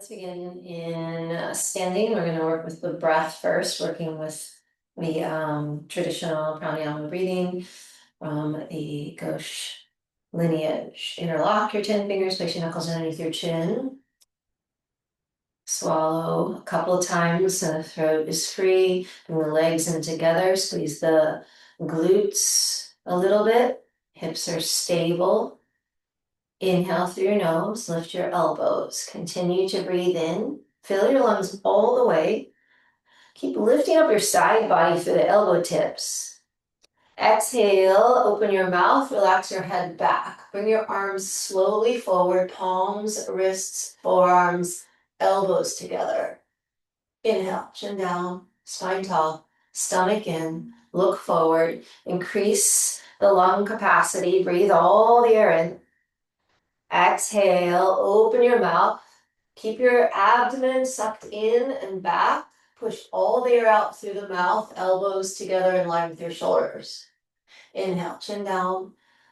Let's begin in standing. We're going to work with the breath first, working with the traditional pranayama breathing from the Ghosh lineage. Interlock your 10 fingers, place your knuckles underneath your chin. Swallow a couple of times so the throat is free. Bring the legs in together. Squeeze the glutes a little bit. Hips are stable. Inhale through your nose, lift your elbows. Continue to breathe in. Fill your lungs all the way. Keep lifting up your side body through the elbow tips. Exhale, open your mouth, relax your head back. Bring your arms slowly forward, palms, wrists, forearms, elbows together. Inhale, chin down, spine tall, stomach in, look forward. Increase the lung capacity, breathe all the air in. Exhale, open your mouth. Keep your abdomen sucked in and back. Push all the air out through the mouth, elbows together in line with your shoulders. Inhale, chin down,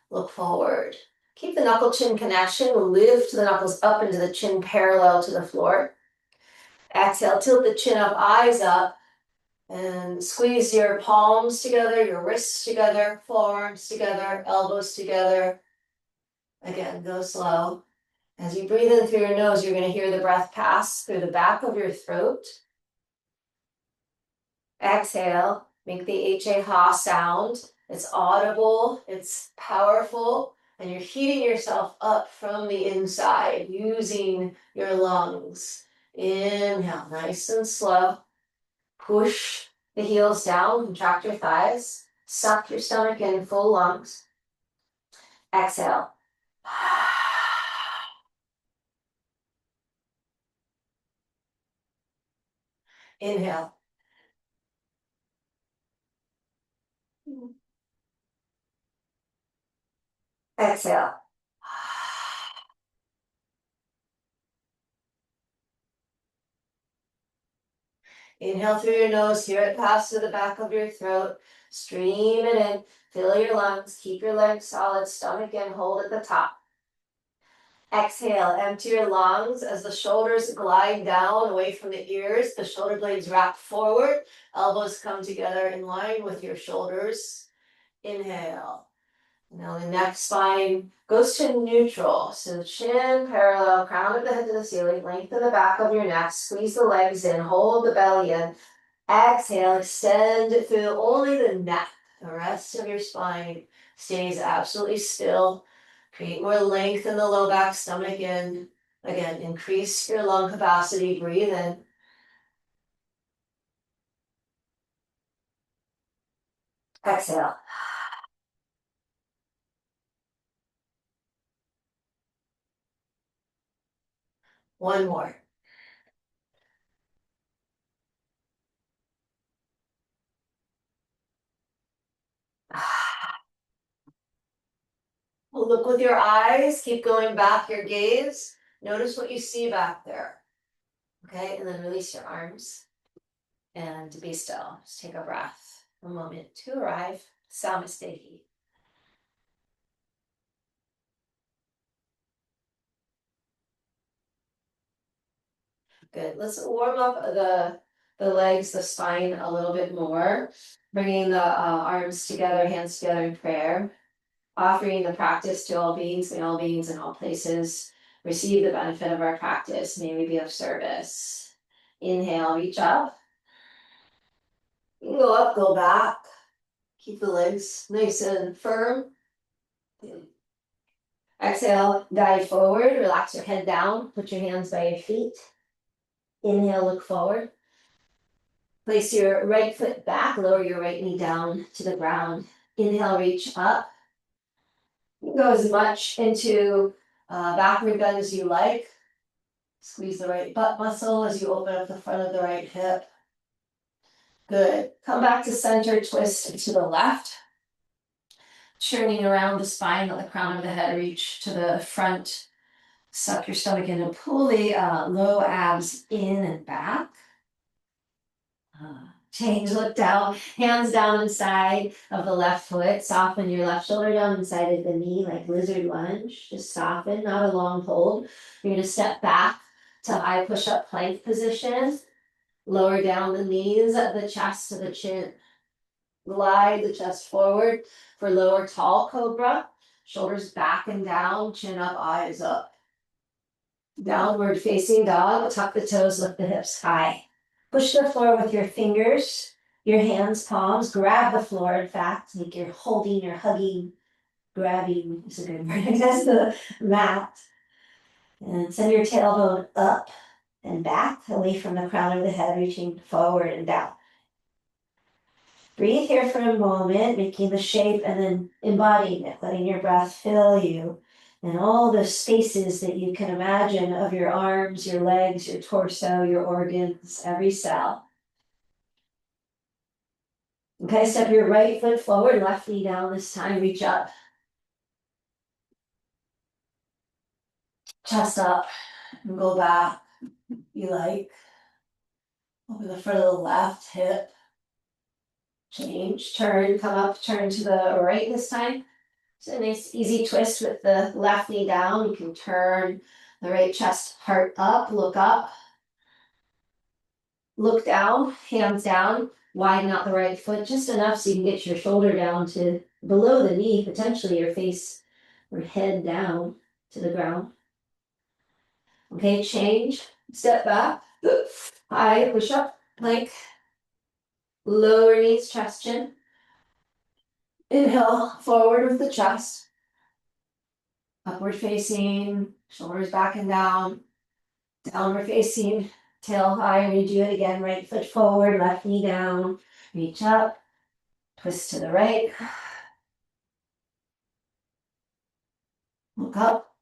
look forward. Keep the knuckle-chin connection. Lift the knuckles up into the chin parallel to the floor. Exhale, tilt the chin up, eyes up, and squeeze your palms together, your wrists together, forearms together, elbows together. Again, go slow. As you breathe in through your nose, you're going to hear the breath pass through the back of your throat. Exhale, make the H-A-ha sound. It's audible, it's powerful, and you're heating yourself up from the inside using your lungs. Inhale, nice and slow. Push the heels down, contract your thighs. Suck your stomach in full lungs. Exhale. Inhale. Exhale. Inhale through your nose, hear it pass to the back of your throat. Stream it in, fill your lungs, keep your legs solid, stomach in, hold at the top. Exhale, empty your lungs as the shoulders glide down away from the ears. The shoulder blades wrap forward, elbows come together in line with your shoulders. Inhale. Now the neck, spine goes to neutral. So chin parallel, crown of the head to the ceiling, lengthen the back of your neck, squeeze the legs in, hold the belly in. Exhale, extend through only the neck. The rest of your spine stays absolutely still. Create more length in the low back, stomach in. Again, increase your lung capacity, breathe in. Exhale. One more. Look with your eyes, keep going back your gaze. Notice what you see back there. Okay, and then release your arms and be still. Just take a breath. A moment to arrive. Samasteki. Good. Let's warm up the legs, the spine a little bit more. Bringing the arms together, hands together in prayer. Offering the practice to all beings, may all beings in all places receive the benefit of our practice. May we be of service. Inhale, reach up. You can go up, go back. Keep the legs nice and firm. Exhale, dive forward. Relax your head down. Put your hands by your feet. Inhale, look forward. Place your right foot back. Lower your right knee down to the ground. Inhale, reach up. You can go as much into backward bend as you like. Squeeze the right butt muscle as you open up the front of the right hip. Good. Come back to center, twist to the left. Churning around the spine, let the crown of the head reach to the front. Suck your stomach in and pull the low abs in and back. Change, look down, hands down inside of the left foot. Soften your left shoulder down inside of the knee like lizard lunge. Just soften, not a long hold. You're going to step back to high push-up plank position. Lower down the knees, the chest to the chin. Glide the chest forward for lower tall cobra. Shoulders back and down, chin up, eyes up. Downward facing dog, tuck the toes, lift the hips high. Push the floor with your fingers, your hands, palms, grab the floor. In fact, like you're holding, you're hugging, grabbing is a good word, I guess, the mat. And send your tailbone up and back, away from the crown of the head, reaching forward and down. Breathe here for a moment, making the shape and then embodying it, letting your breath fill you and all the spaces that you can imagine of your arms, your legs, your torso, your organs, every cell. Okay, step your right foot forward, left knee down this time, reach up. Chest up and go back, you like. Open the front of the left hip. Change, turn, come up, turn to the right this time. So a nice easy twist with the left knee down. You can turn the right chest, heart up, look up. Look down, hands down, widen out the right foot just enough so you can get your shoulder down to below the knee, potentially your face or head down to the ground. Okay, change, step back, high, push up, plank, lower knees, chest, chin. Inhale, forward with the chest. Upward facing, shoulders back and down. Downward facing, tail high, redo it again. Right foot forward, left knee down. Reach up, twist to the right. Look up.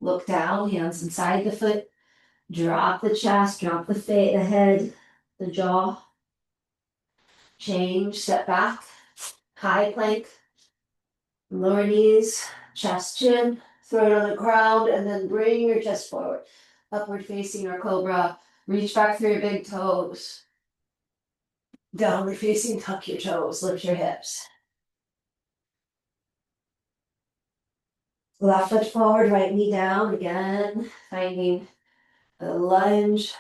Look down, hands inside the foot. Drop the chest, drop the head, the jaw. Change, step back. High plank. Lower knees, chest, chin. Throw it on the ground and then bring your chest forward. Upward facing or cobra. Reach back through your big toes. Downward facing, tuck your toes, lift your hips. Left foot forward, right knee down. Again, finding the lunge.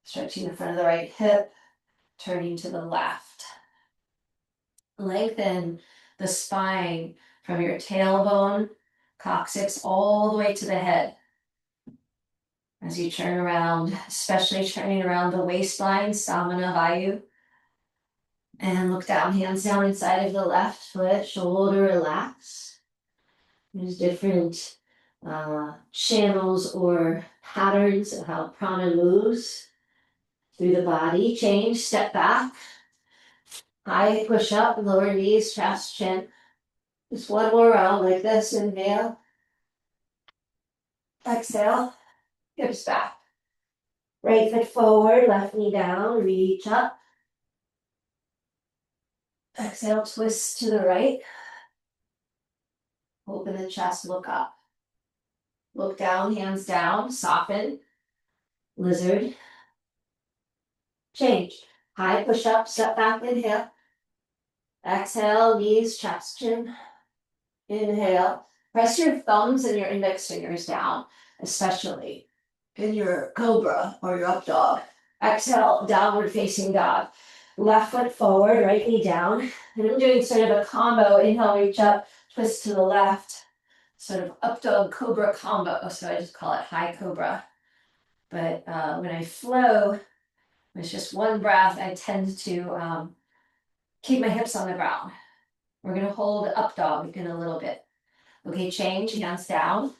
Stretching the front of the right hip, turning to the left. Lengthen the spine from your tailbone, coccyx, all the way to the head. As you turn around, especially turning around the waistline, Samana Vayu. And look down, hands down inside of the left foot, shoulder relax. There's different channels or patterns of how prana moves through the body. Change, step back. High push up, lower knees, chest, chin. Just one more round like this. Inhale. Exhale. Hips back. Right foot forward, left knee down, reach up. Exhale, twist to the right. Open the chest, look up. Look down, hands down, soften. Lizard. Change. High push up, step back, inhale. Exhale, knees, chest, chin. Inhale. Press your thumbs and your index fingers down, especially in your cobra or your up dog. Exhale, downward facing dog. Left foot forward, right knee down. And I'm doing sort of a combo. Inhale, reach up, twist to the left. Sort of up dog cobra combo. So I just call it high cobra. But when I flow, it's just one breath, I tend to keep my hips on the ground. We're going to hold up dog in a little bit. Okay, change, hands down.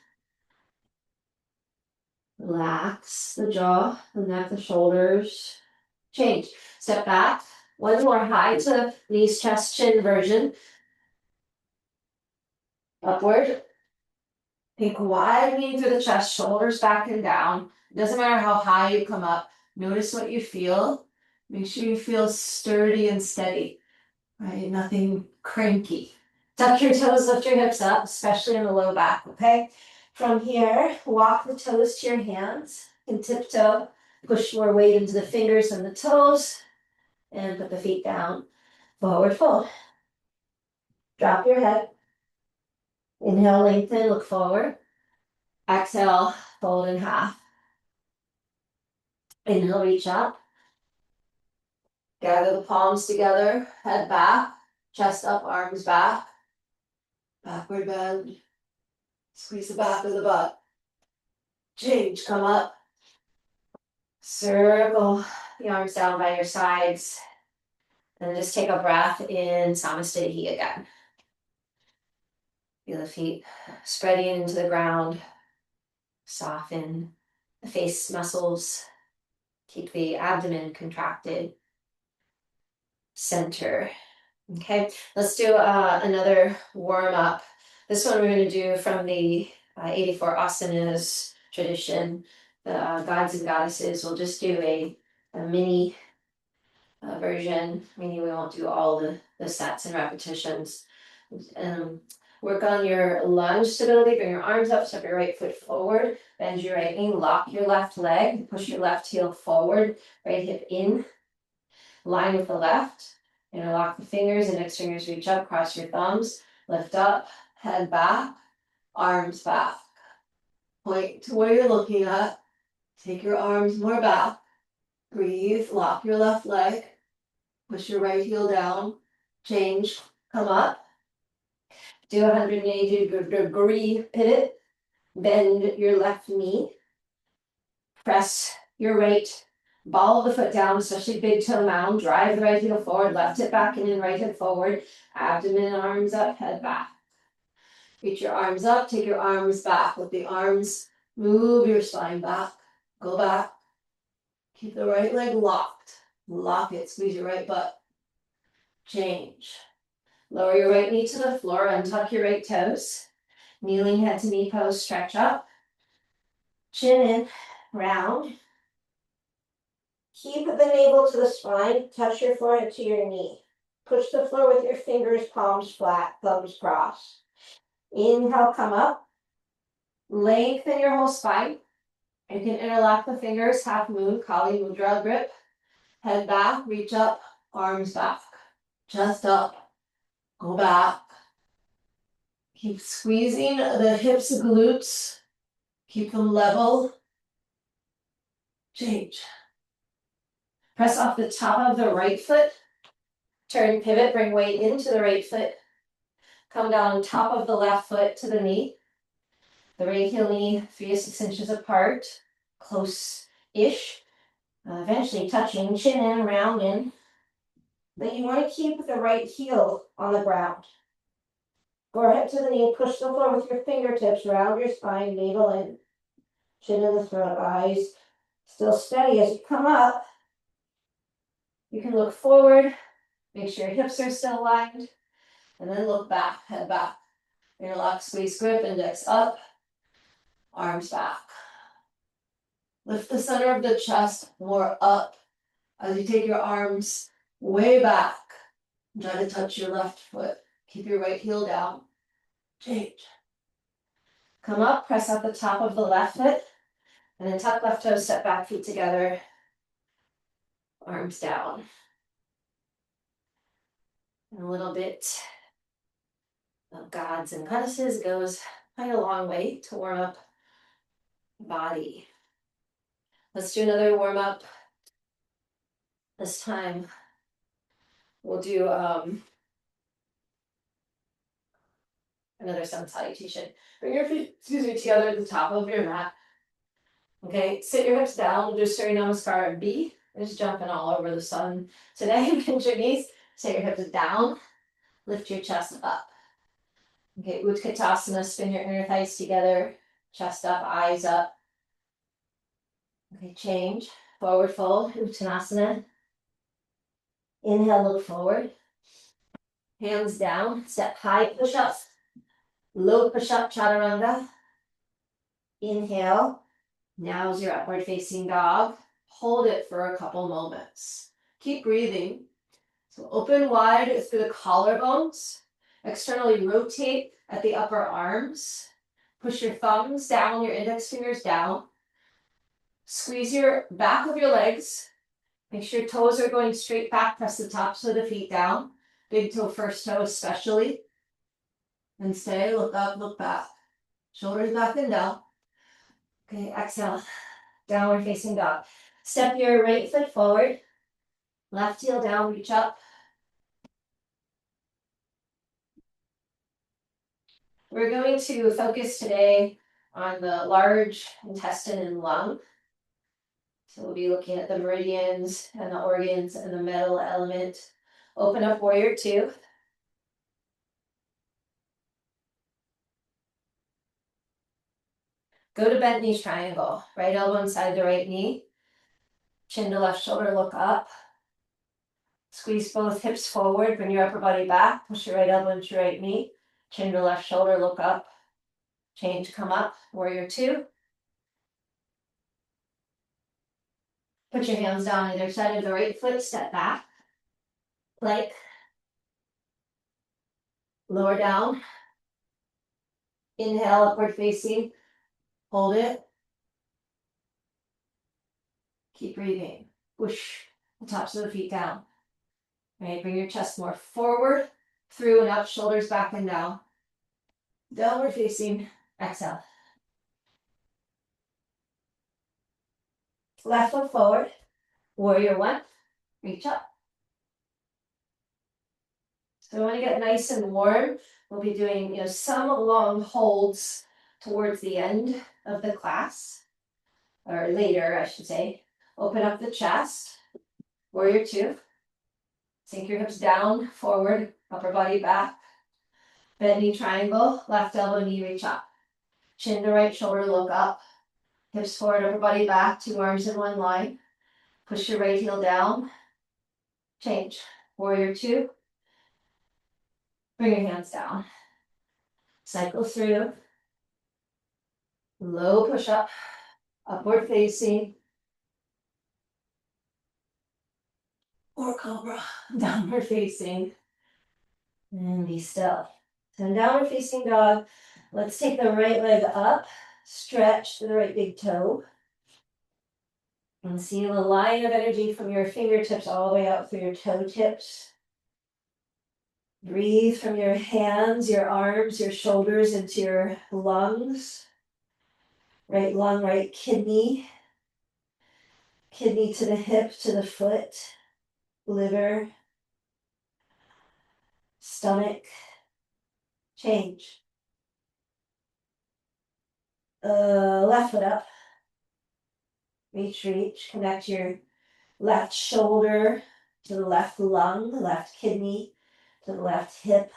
Relax the jaw, the neck, the shoulders. Change. Step back. One more high to knees, chest, chin version. Upward. Think widening through the chest, shoulders back and down. It doesn't matter how high you come up. Notice what you feel. Make sure you feel sturdy and steady. Right? Nothing cranky. Tuck your toes, lift your hips up, especially in the low back, okay? From here, walk the toes to your hands and tiptoe. Push more weight into the fingers and the toes. And put the feet down. Forward fold. Drop your head. Inhale, lengthen, look forward. Exhale, fold in half. Inhale, reach up. Gather the palms together, head back, chest up, arms back. Backward bend. Squeeze the back of the butt. Change, come up. Circle the arms down by your sides. And just take a breath in Samasthiti again. Feel the feet spreading into the ground. Soften the face muscles. Keep the abdomen contracted. Center. Okay, let's do another warm up. This one we're going to do from the 84 asanas tradition. The gods and goddesses will just do a mini version, meaning we won't do all the sets and repetitions. Work on your lunge stability. Bring your arms up, step your right foot forward, bend your right knee, lock your left leg, push your left heel forward, right hip in, line with the left. Interlock the fingers, index fingers reach up, cross your thumbs, lift up, head back, arms back. Point to where you're looking at. Take your arms more back. Breathe, lock your left leg, push your right heel down, change, come up. Do a 180-degree pivot, bend your left knee, press your right ball of the foot down, especially big toe mound, drive the right heel forward, left hip back and then right hip forward, abdomen, arms up, head back. Reach your arms up, take your arms back. With the arms, move your spine back, go back. Keep the right leg locked. Lock it, squeeze your right butt. Change. Lower your right knee to the floor, untuck your right toes. Kneeling head to knee pose, stretch up. Chin in, round. Keep the navel to the spine, touch your forehead to your knee. Push the floor with your fingers, palms flat, thumbs crossed. Inhale, come up. Lengthen your whole spine. You can interlock the fingers, half moon, Kali Mudra grip. Head back, reach up, arms back. Chest up, go back. Keep squeezing the hips and glutes. Keep them level. Change. Press off the top of the right foot. Turn, pivot, bring weight into the right foot. Come down on top of the left foot to the knee. The right heel knee 3 to 6 inches apart, close-ish. Eventually touching, chin in, round in. But you want to keep the right heel on the ground. Forehead to the knee, push the floor with your fingertips, round your spine, navel in. Chin in the throat, eyes still steady as you come up. You can look forward, make sure your hips are still aligned, and then look back, head back. Interlock, squeeze, grip, index up, arms back. Lift the center of the chest more up as you take your arms way back. Try to touch your left foot. Keep your right heel down. Change. Come up, press out the top of the left foot, and then tuck left toes, step back, feet together, arms down. And a little bit of gods and goddesses goes quite a long way to warm up the body. Let's do another warm up. This time we'll do another sun salutation. Bring your feet, together at the top of your mat. Okay, sit your hips down. We'll do Surya Namaskar B. We're just jumping all over the sun today. Bend your knees, sit your hips down, lift your chest up. Okay, Utkatasana, spin your inner thighs together, chest up, eyes up. Okay, change. Forward fold, Uttanasana. Inhale, look forward. Hands down, step high push-ups. Low push-up, chaturanga. Inhale. Now's your upward facing dog. Hold it for a couple moments. Keep breathing. So open wide through the collarbones. Externally rotate at the upper arms. Push your thumbs down, your index fingers down. Squeeze your back of your legs. Make sure your toes are going straight back. Press the tops of the feet down. Big toe, first toe especially. And stay, look up, look back. Shoulders back and down. Okay, exhale, downward facing dog. Step your right foot forward, left heel down, reach up. We're going to focus today on the large intestine and lung. So we'll be looking at the meridians and the organs and the metal element. Open up warrior two. Go to bent knee triangle. Right elbow inside the right knee. Chin to left shoulder, look up. Squeeze both hips forward, bring your upper body back. Push your right elbow into your right knee. Chin to left shoulder, look up. Change, come up. Warrior two. Put your hands down either side of the right foot, step back. Plank. Lower down. Inhale, upward facing. Hold it. Keep breathing. Push the tops of the feet down. Right, bring your chest more forward, through and up, shoulders back and down. Downward facing, exhale. Left foot forward, warrior one, reach up. So we want to get nice and warm. We'll be doing some long holds towards the end of the class, or later, I should say. Open up the chest, warrior two. Sink your hips down, forward, upper body back. Bent knee triangle, left elbow, knee reach up. Chin to right shoulder, look up. Hips forward, upper body back, two arms in one line. Push your right heel down. Change. Warrior two. Bring your hands down. Cycle through. Low push up. Upward facing. Or cobra. Downward facing. And be still. So in downward facing dog, let's take the right leg up. Stretch to the right big toe. And see the line of energy from your fingertips all the way out through your toe tips. Breathe from your hands, your arms, your shoulders into your lungs. Right lung, right kidney. Kidney to the hip, to the foot. Liver. Stomach. Change. Left foot up. Reach, reach. Connect your left shoulder to the left lung, the left kidney to the left hip.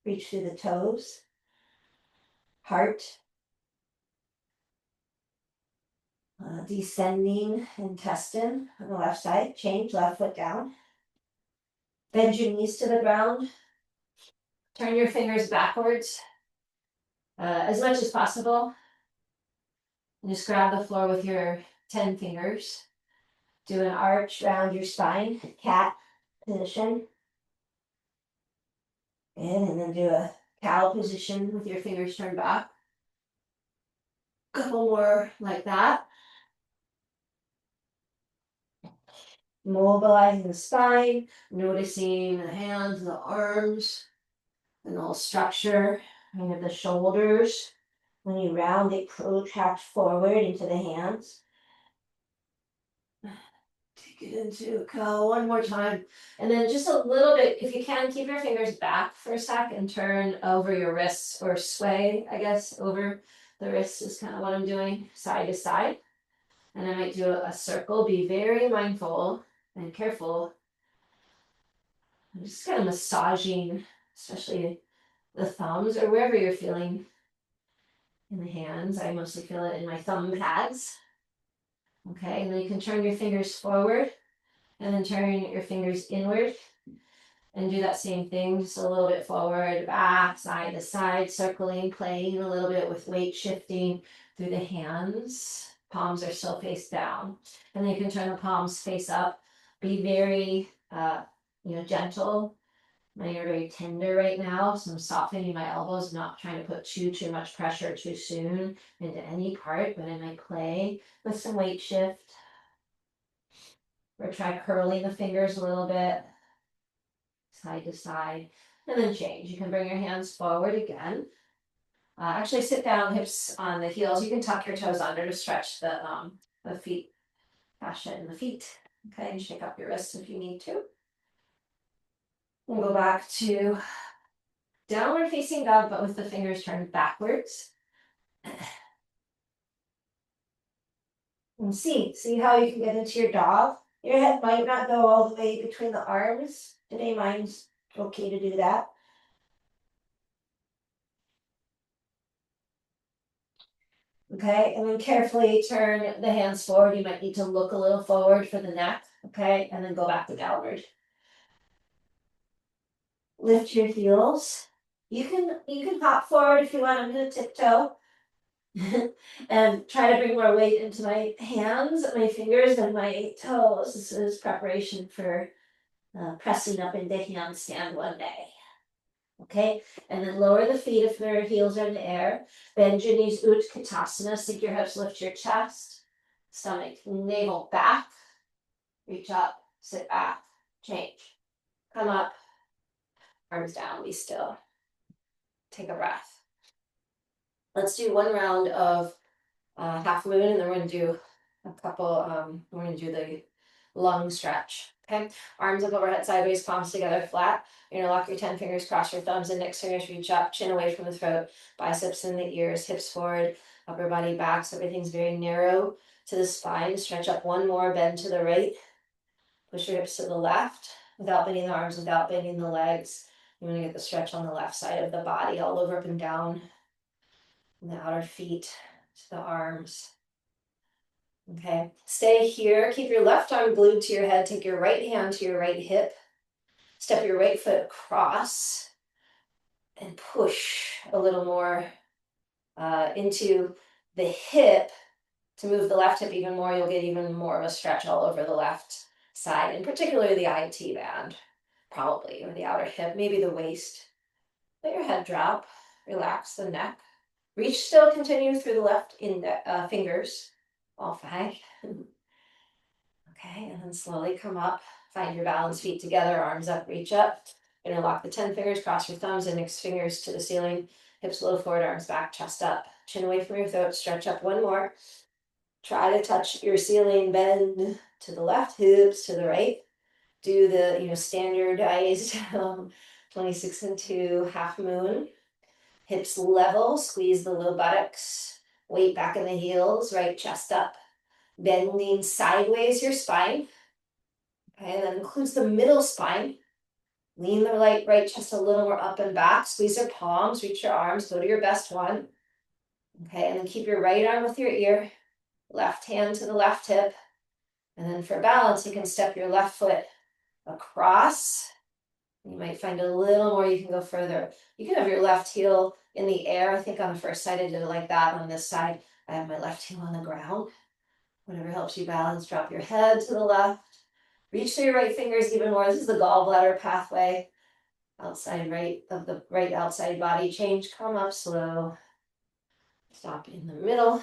Reach through the toes. Heart. Descending intestine on the left side. Change, left foot down. Bend your knees to the ground. Turn your fingers backwards as much as possible. And just grab the floor with your 10 fingers. Do an arch around your spine, cat position. And then do a cow position with your fingers turned back. Couple more like that. Mobilizing the spine, noticing the hands, the arms, and the whole structure of the shoulders. When you round, they protract forward into the hands. Take it into a cow one more time. And then just a little bit, if you can, keep your fingers back for a sec and turn over your wrists, or sway, I guess, over the wrists is kind of what I'm doing, side to side. And I might do a circle. Be very mindful and careful. I'm just kind of massaging, especially the thumbs or wherever you're feeling in the hands. I mostly feel it in my thumb pads. Okay, and then you can turn your fingers forward and then turn your fingers inward and do that same thing, just a little bit forward, back, side to side, circling, playing a little bit with weight shifting through the hands. Palms are still face down. And then you can turn the palms face up. Be very, gentle. Mine are very tender right now, so I'm softening my elbows, not trying to put too much pressure too soon into any part, but I might play with some weight shift. Or try curling the fingers a little bit, side to side, and then change. You can bring your hands forward again. Actually sit down, hips on the heels. You can tuck your toes under to stretch the feet, fascia in the feet. Okay, and shake up your wrists if you need to. We'll go back to downward facing dog, but with the fingers turned backwards. And see how you can get into your dog. Your head might not go all the way between the arms. Today mine's okay to do that. Okay, and then carefully turn the hands forward. You might need to look a little forward for the neck, okay, and then go back to downward. Lift your heels. You can hop forward if you want. I'm gonna tiptoe. And try to bring more weight into my hands, my fingers, and my toes. This is preparation for pressing up into handstand one day. Okay, and then lower the feet if their heels are in the air. Bend your knees, Utkatasana. Sink your hips, lift your chest, stomach, navel back. Reach up, sit back, change. Come up, arms down, be still. Take a breath. Let's do one round of half moon, and then we're gonna do a couple, we're gonna do the lung stretch. Okay, arms up overhead, sideways, palms together, flat. You're gonna lock your 10 fingers, cross your thumbs, index fingers reach up, chin away from the throat, biceps in the ears, hips forward, upper body back, so everything's very narrow to the spine. Stretch up one more, bend to the right, push your hips to the left, without bending the arms, without bending the legs. You wanna get the stretch on the left side of the body, all over up and down, from the outer feet to the arms. Okay, stay here. Keep your left arm glued to your head. Take your right hand to your right hip. Step your right foot across and push a little more into the hip to move the left hip even more. You'll get even more of a stretch all over the left side, and particularly the IT band, probably, or the outer hip, maybe the waist. Let your head drop. Relax the neck. Reach still, continue through the left fingers, all 5. Okay, and then slowly come up. Find your balance, feet together, arms up, reach up. Interlock the 10 fingers, cross your thumbs, index fingers to the ceiling. Hips low forward, arms back, chest up. Chin away from your throat, stretch up one more. Try to touch your ceiling, bend to the left, hips to the right. Do the standardized 26 and 2 half moon. Hips level, squeeze the low buttocks. Weight back in the heels, right chest up. Bending sideways your spine. Okay, and that includes the middle spine. Lean the right chest a little more up and back. Squeeze your palms, reach your arms, go to your best one. Okay, and then keep your right arm with your ear. Left hand to the left hip. And then for balance, you can step your left foot across. You might find a little more you can go further. You can have your left heel in the air. I think on the first side I did it like that. On this side, I have my left heel on the ground. Whatever helps you balance. Drop your head to the left. Reach through your right fingers even more. This is the gallbladder pathway. Outside right of the right outside body change. Come up slow. Stop in the middle.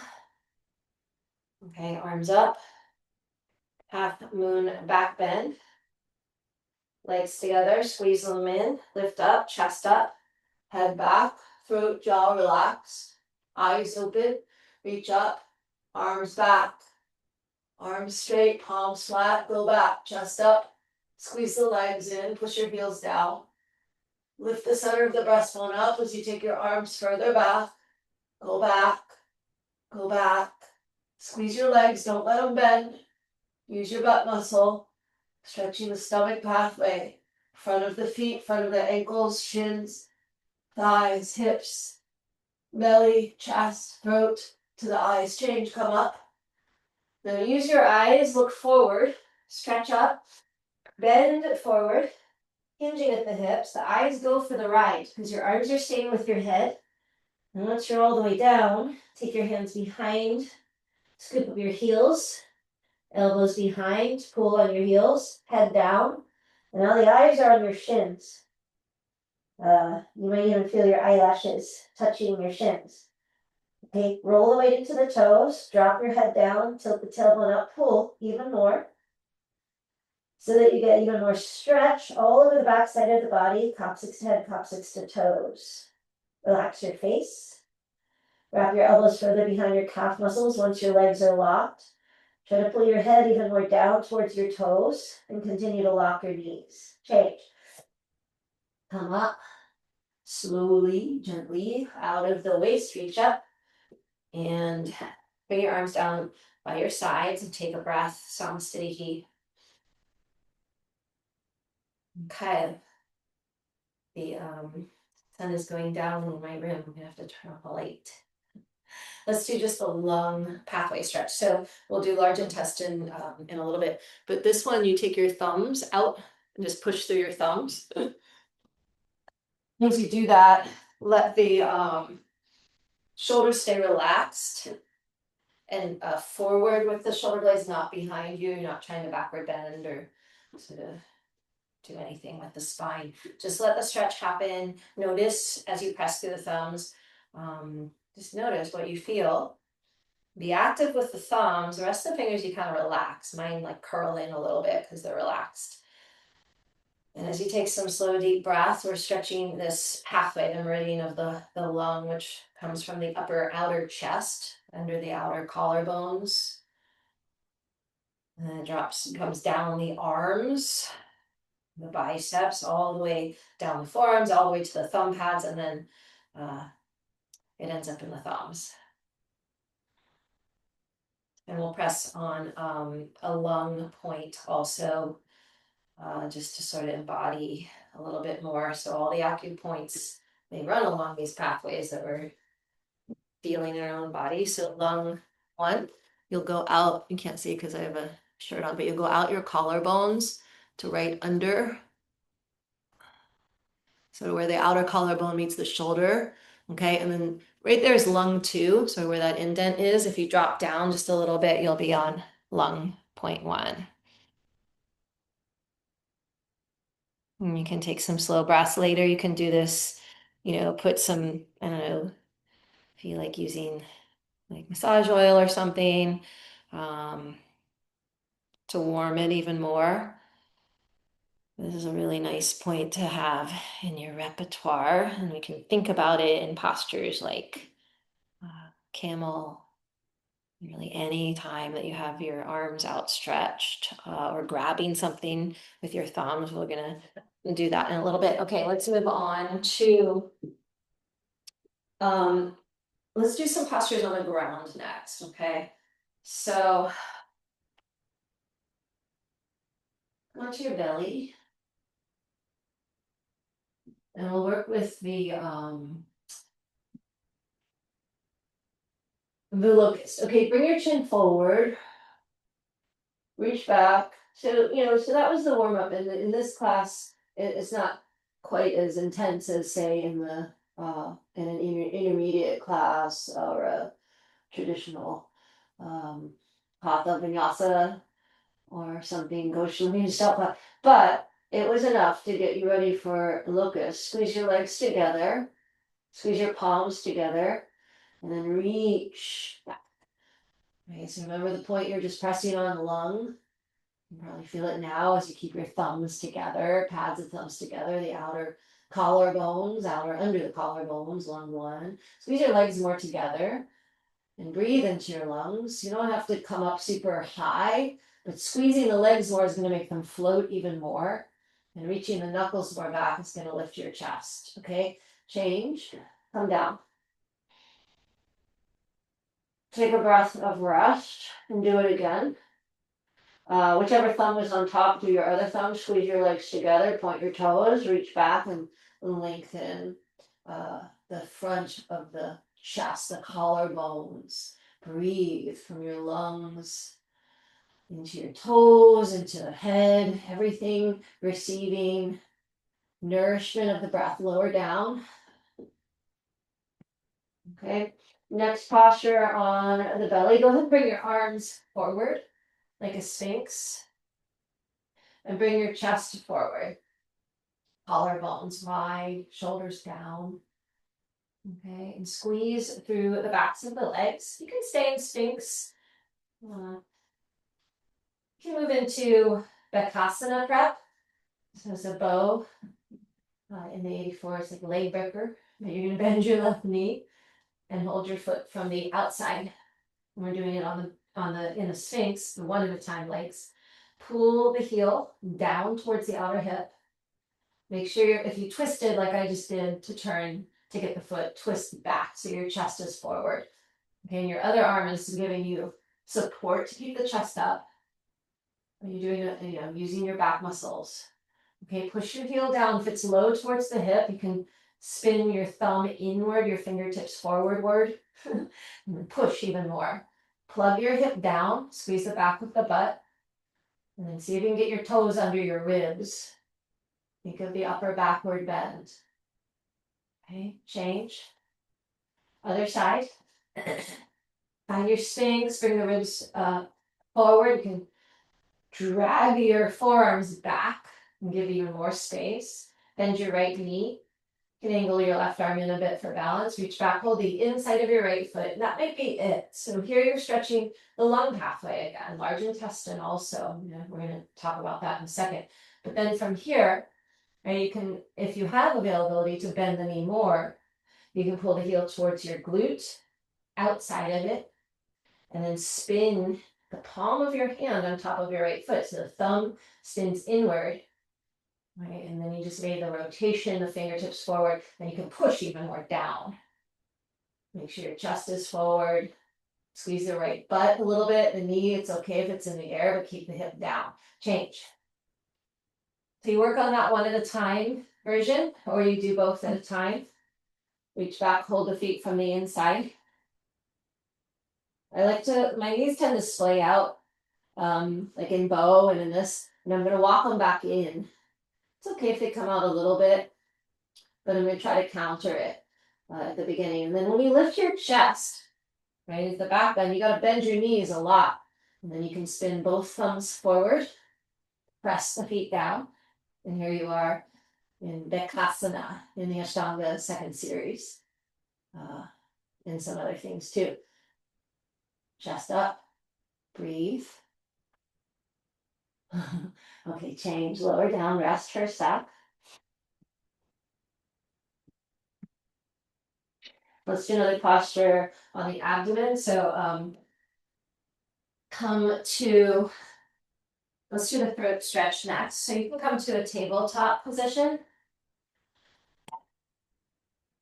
Okay, arms up. Half moon back bend. Legs together, squeeze them in. Lift up, chest up. Head back, throat, jaw relaxed. Eyes open. Reach up. Arms back. Arms straight, palms flat. Go back, chest up. Squeeze the legs in, push your heels down. Lift the center of the breastbone up as you take your arms further back. Go back. Go back. Squeeze your legs, don't let them bend. Use your butt muscle. Stretching the stomach pathway. Front of the feet, front of the ankles, shins, thighs, hips, belly, chest, throat, to the eyes. Change, come up. Now use your eyes, look forward, stretch up, bend forward, hinging at the hips. The eyes go for the right because your arms are staying with your head. And once you're all the way down, take your hands behind, scoop up your heels, elbows behind, pull on your heels, head down. And now the eyes are on your shins. You might even feel your eyelashes touching your shins. Okay, roll the weight into the toes, drop your head down, tilt the tailbone up, pull even more. So that you get even more stretch all over the back side of the body, coccyx to head, coccyx to toes. Relax your face. Wrap your elbows further behind your calf muscles once your legs are locked. Try to pull your head even more down towards your toes and continue to lock your knees. Change. Come up. Slowly, gently out of the waist, reach up and bring your arms down by your sides and take a breath. Samastitihi. Okay. The sun is going down in my room. I'm gonna have to turn off the light. Let's do just a lung pathway stretch. So we'll do large intestine in a little bit, but this one you take your thumbs out and just push through your thumbs. Once you do that, let the shoulders stay relaxed and forward with the shoulder blades, not behind you. You're not trying to backward bend or sort of do anything with the spine. Just let the stretch happen. Notice as you press through the thumbs, just notice what you feel. Be active with the thumbs. The rest of the fingers you kind of relax. Mine like curl in a little bit because they're relaxed. And as you take some slow, deep breaths, we're stretching this pathway, the meridian of the lung, which comes from the upper outer chest, under the outer collarbones. And then it comes down the arms, the biceps, all the way down the forearms, all the way to the thumb pads, and then it ends up in the thumbs. And we'll press on a lung point also, just to sort of embody a little bit more. So all the acupoints, they run along these pathways that we're feeling in our own body. So lung 1, you'll go out, you can't see because I have a shirt on, but you'll go out your collarbones to right under. So where the outer collarbone meets the shoulder, okay? And then right there is lung 2, so where that indent is. If you drop down just a little bit, you'll be on lung point 1. And you can take some slow breaths later. You can do this, put some, I don't know, if you like using like massage oil or something to warm it even more. This is a really nice point to have in your repertoire, and we can think about it in postures like camel. Really, any time that you have your arms outstretched or grabbing something with your thumbs, we're gonna do that in a little bit. Okay, let's move on to let's do some postures on the ground next. Okay, so onto your belly. And we'll work with the locust. Okay, bring your chin forward. Reach back. So, so that was the warm up. And in this class, it's not quite as intense as, say, in an intermediate class or a traditional hatha vinyasa or something, Goswami stuff. But it was enough to get you ready for locust. Squeeze your legs together. Squeeze your palms together. And then reach back. Okay, so remember the point you're just pressing on the lung. You can probably feel it now as you keep your thumbs together, pads of thumbs together, the outer collarbones, under the collarbones, lung 1. Squeeze your legs more together and breathe into your lungs. You don't have to come up super high, but squeezing the legs more is going to make them float even more. And reaching the knuckles more back is going to lift your chest. Okay, change, come down. Take a breath of rest and do it again. Whichever thumb is on top, do your other thumb. Squeeze your legs together, point your toes, reach back and lengthen the front of the chest, the collarbones. Breathe from your lungs into your toes, into the head, everything receiving nourishment of the breath lower down. Okay, next posture on the belly. Go ahead and bring your arms forward like a sphinx. And bring your chest forward. Collarbones wide, shoulders down. Okay, and squeeze through the backs of the legs. You can stay in sphinx. You can move into Bakasana prep. So it's a bow. In the 84, it's like a leg breaker. But you're going to bend your left knee and hold your foot from the outside. We're doing it in the Sphinx, the one at a time legs. Pull the heel down towards the outer hip. Make sure if you twisted like I just did to turn to get the foot, twist back so your chest is forward. Okay, and your other arm is giving you support to keep the chest up. And you're doing it, using your back muscles. Okay, push your heel down. If it's low towards the hip, you can spin your thumb inward, your fingertips forward, and push even more. Plug your hip down, squeeze the back with the butt, and then see if you can get your toes under your ribs. Think of the upper backward bend. Okay, change. Other side. Find your Sphinx, bring the ribs forward. You can drag your forearms back and give you more space. Bend your right knee. You can angle your left arm in a bit for balance. Reach back, hold the inside of your right foot. That might be it. So here you're stretching the lung pathway again, large intestine also. We're going to talk about that in a second. But then from here, right, you can, if you have availability to bend the knee more, you can pull the heel towards your glute, outside of it, and then spin the palm of your hand on top of your right foot. So the thumb spins inward, right? And then you just made the rotation, the fingertips forward, and you can push even more down. Make sure your chest is forward. Squeeze the right butt a little bit. The knee, it's okay if it's in the air, but keep the hip down. Change. So you work on that one at a time version, or you do both at a time. Reach back, hold the feet from the inside. My knees tend to splay out, like in bow and in this, and I'm going to walk them back in. It's okay if they come out a little bit, but I'm going to try to counter it at the beginning. And then when you lift your chest, right, at the back bend, you got to bend your knees a lot. And then you can spin both thumbs forward, press the feet down, and here you are in Bekasana in the Ashtanga second series, and some other things too. Chest up, breathe. Okay, change, lower down, rest for a sec. Let's do another posture on the abdomen. So let's do the throat stretch next. So you can come to a tabletop position.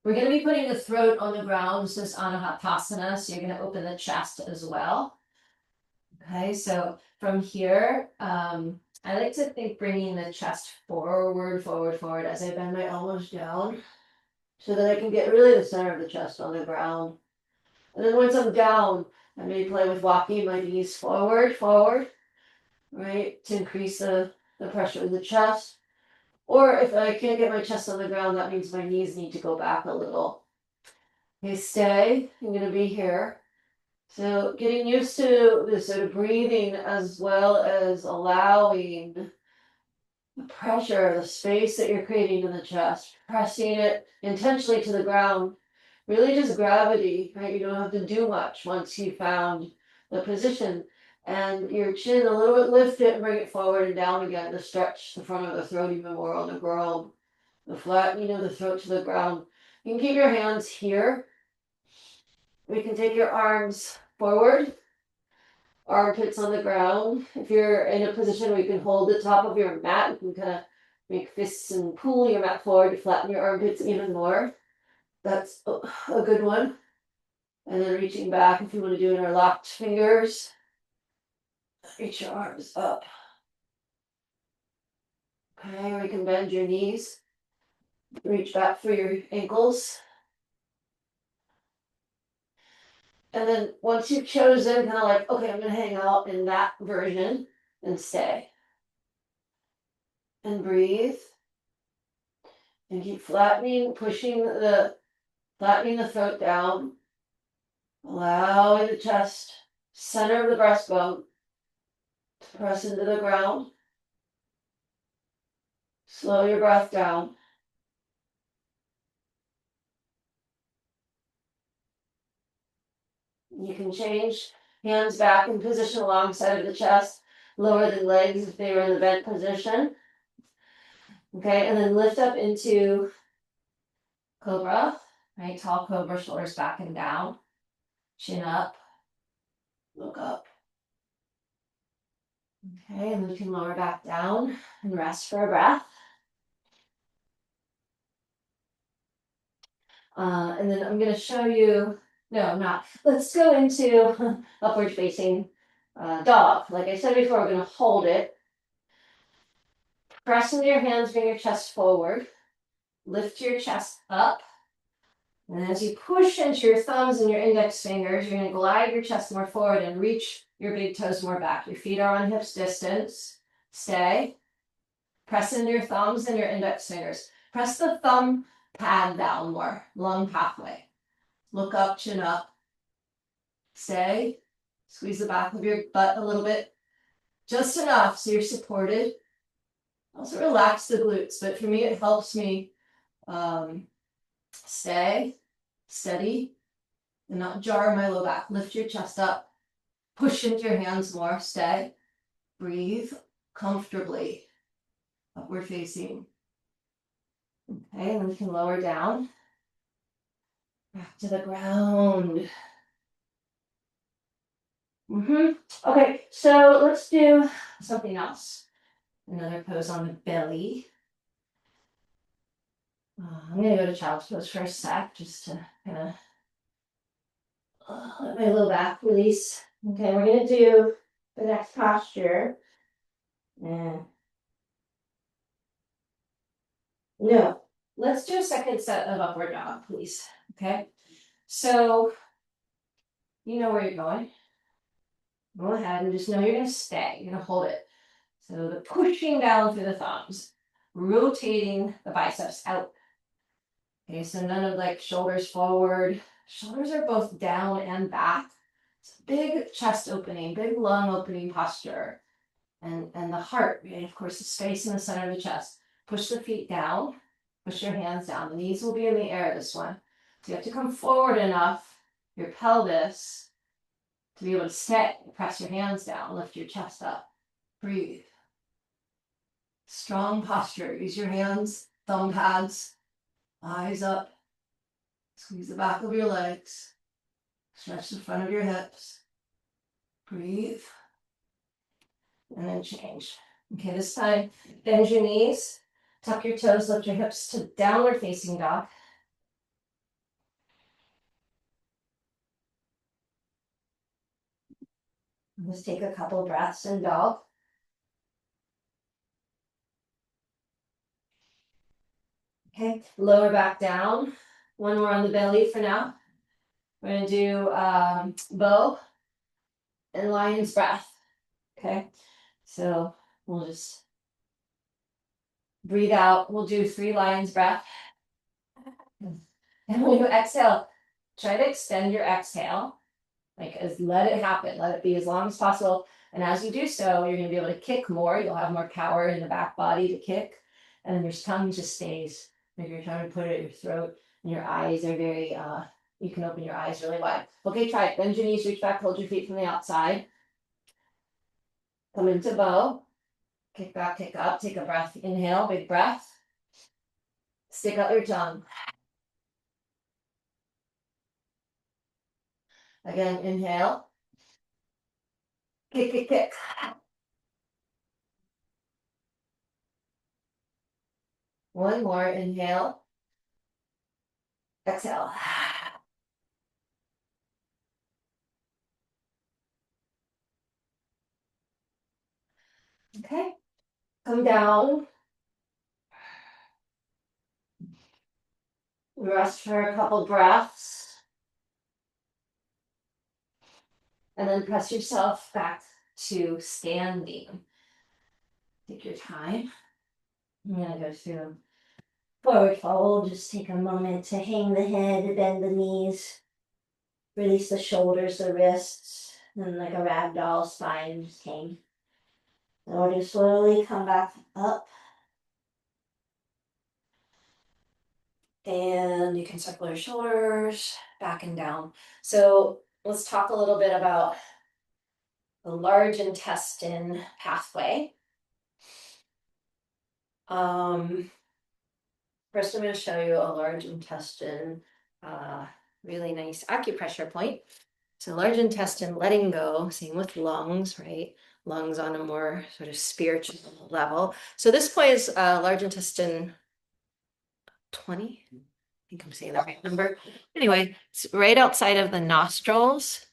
We're going to be putting the throat on the ground. This is Anahatasana, so you're going to open the chest as well. Okay, so from here, I like to think bringing the chest forward as I bend my elbows down so that I can get really the center of the chest on the ground. And then once I'm down, I may play with walking my knees forward, right, to increase the pressure of the chest. Or if I can't get my chest on the ground, that means my knees need to go back a little. Okay, stay. I'm going to be here. So getting used to this sort of breathing as well as allowing the pressure, the space that you're creating in the chest, pressing it intentionally to the ground. Really just gravity, right? You don't have to do much once you found the position. And your chin a little bit, lift it and bring it forward and down again to stretch the front of the throat even more on the ground. The flattening of the throat to the ground. You can keep your hands here. We can take your arms forward, armpits on the ground. If you're in a position where you can hold the top of your mat, you can kind of make fists and pull your mat forward to flatten your armpits even more. That's a good one. And then reaching back, if you want to do interlocked fingers, reach your arms up. Okay, or you can bend your knees. Reach back for your ankles. And then once you've chosen, kind of like, okay, I'm going to hang out in that version and stay. And breathe. And keep flattening the throat down. Allowing the chest, center of the breastbone, to press into the ground. Slow your breath down. You can change hands back in position alongside of the chest, lower the legs if they were in the bent position. Okay, and then lift up into Cobra, right? Tall cobra, shoulders back and down, chin up, look up. Okay, and then we can lower back down and rest for a breath. And then I'm going to show you, no, not, let's go into upward facing dog. Like I said before, we're going to hold it. Press into your hands, bring your chest forward. Lift your chest up. And as you push into your thumbs and your index fingers, you're going to glide your chest more forward and reach your big toes more back. Your feet are on hips distance. Stay. Press into your thumbs and your index fingers. Press the thumb pad down more. Lung pathway. Look up, chin up. Stay. Squeeze the back of your butt a little bit. Just enough so you're supported. Also relax the glutes, but for me it helps me stay steady and not jar my low back. Lift your chest up. Push into your hands more. Stay. Breathe comfortably. Upward facing. Okay, and then we can lower down. Back to the ground. Okay, so let's do something else. Another pose on the belly. I'm going to go to child's pose for a sec, just to kind of let my low back release. Okay, we're going to do the next posture. No, let's do a second set of upward dog, please. Okay, so you know where you're going. Go ahead and just know you're going to stay. You're going to hold it. So the pushing down through the thumbs, rotating the biceps out. Okay, so none of like shoulders forward. Shoulders are both down and back. It's a big chest opening, big lung opening posture. And the heart, right? Of course, the space in the center of the chest. Push the feet down. Push your hands down. The knees will be in the air, this one. So you have to come forward enough, your pelvis, to be able to stay. Press your hands down. Lift your chest up. Breathe. Strong posture. Use your hands, thumb pads, eyes up. Squeeze the back of your legs. Stretch the front of your hips. Breathe. And then change. Okay, this time, bend your knees. Tuck your toes, lift your hips to downward facing dog. Let's take a couple breaths in dog. Okay, lower back down. One more on the belly for now. We're going to do bow and lion's breath. Okay, so we'll just breathe out. We'll do 3 lion's breath. And when you exhale, try to extend your exhale. Let it happen. Let it be as long as possible. And as you do so, you're going to be able to kick more. You'll have more power in the back body to kick. And then your tongue just stays. If you're trying to put it in your throat, and your eyes are very, you can open your eyes really wide. Okay, try it. Bend your knees, reach back, hold your feet from the outside. Come into bow. Kick back, kick up. Take a breath. Inhale, big breath. Stick out your tongue. Again, inhale. Kick, kick, kick. One more, inhale. Exhale. Okay, come down. Rest for a couple breaths. And then press yourself back to standing. Take your time. I'm going to go through forward fold. Just take a moment to hang the head, bend the knees, release the shoulders, the wrists, and like a ragdoll spine, just hang. And we're going to slowly come back up. And you can circle your shoulders back and down. So let's talk a little bit about the large intestine pathway. First, I'm going to show you a large intestine really nice acupressure point. So large intestine, letting go, same with lungs, right? Lungs on a more sort of spiritual level. So this point is large intestine 20. I think I'm saying the right number. Anyway, it's right outside of the nostrils.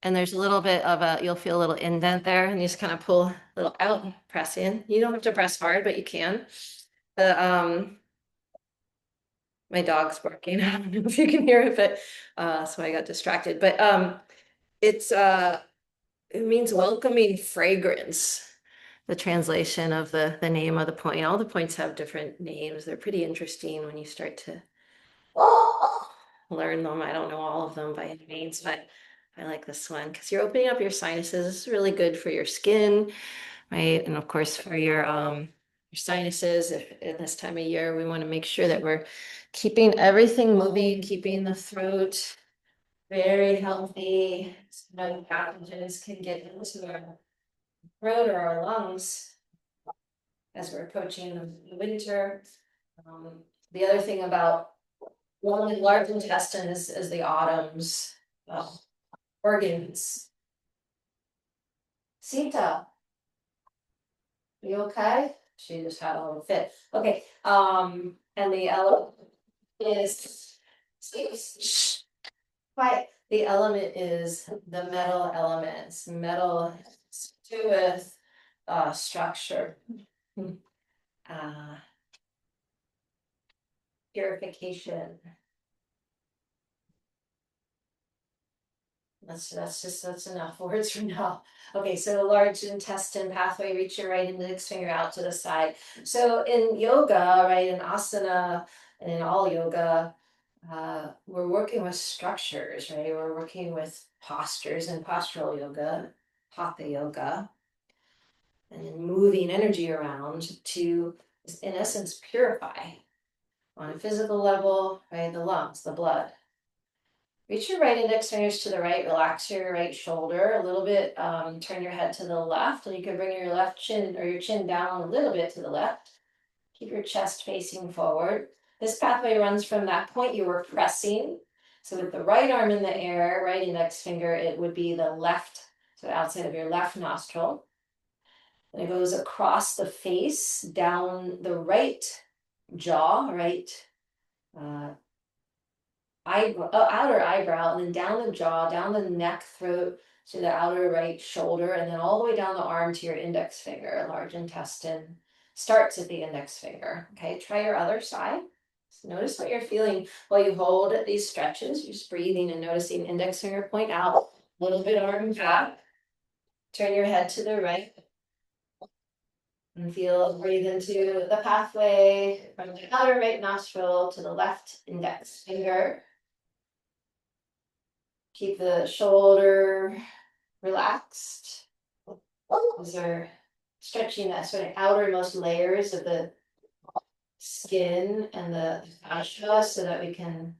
And there's a little bit of you'll feel a little indent there, and you just kind of pull a little out and press in. You don't have to press hard, but you can. My dog's barking. I don't know if you can hear it, but so I got distracted. But it means welcoming fragrance. The translation of the name of the point. All the points have different names. They're pretty interesting when you start to learn them. I don't know all of them by any means, but I like this one because you're opening up your sinuses. It's really good for your skin, right? And of course for your sinuses. If in this time of year, we want to make sure that we're keeping everything moving, keeping the throat very healthy. So no pathogens can get into our throat or our lungs as we're approaching the winter. The other thing about large intestine is the autumn's organs. Sita, are you okay? She just had a little fit. Okay. And the element is quiet. The element is the metal elements. Metal has to do with structure. Purification. That's enough words for now. Okay, so large intestine pathway, reach your right index finger out to the side. So in yoga, right, in asana, and in all yoga, we're working with structures, right? We're working with postures and postural yoga, hatha yoga, and then moving energy around to, in essence, purify on a physical level, right? The lungs, the blood. Reach your right index fingers to the right, relax your right shoulder a little bit, turn your head to the left, and you can bring your left chin or your chin down a little bit to the left. Keep your chest facing forward. This pathway runs from that point you were pressing. So with the right arm in the air, right index finger, it would be the left, so outside of your left nostril. And it goes across the face, down the right jaw, right outer eyebrow, and then down the jaw, down the neck, throat, to the outer right shoulder, and then all the way down the arm to your index finger. Large intestine starts at the index finger. Okay, try your other side. So notice what you're feeling while you hold these stretches. You're just breathing and noticing index finger point out, a little bit arm back. Turn your head to the right. And breathe into the pathway from the outer right nostril to the left index finger. Keep the shoulder relaxed. These are stretching that sort of outermost layers of the skin and the fascia so that we can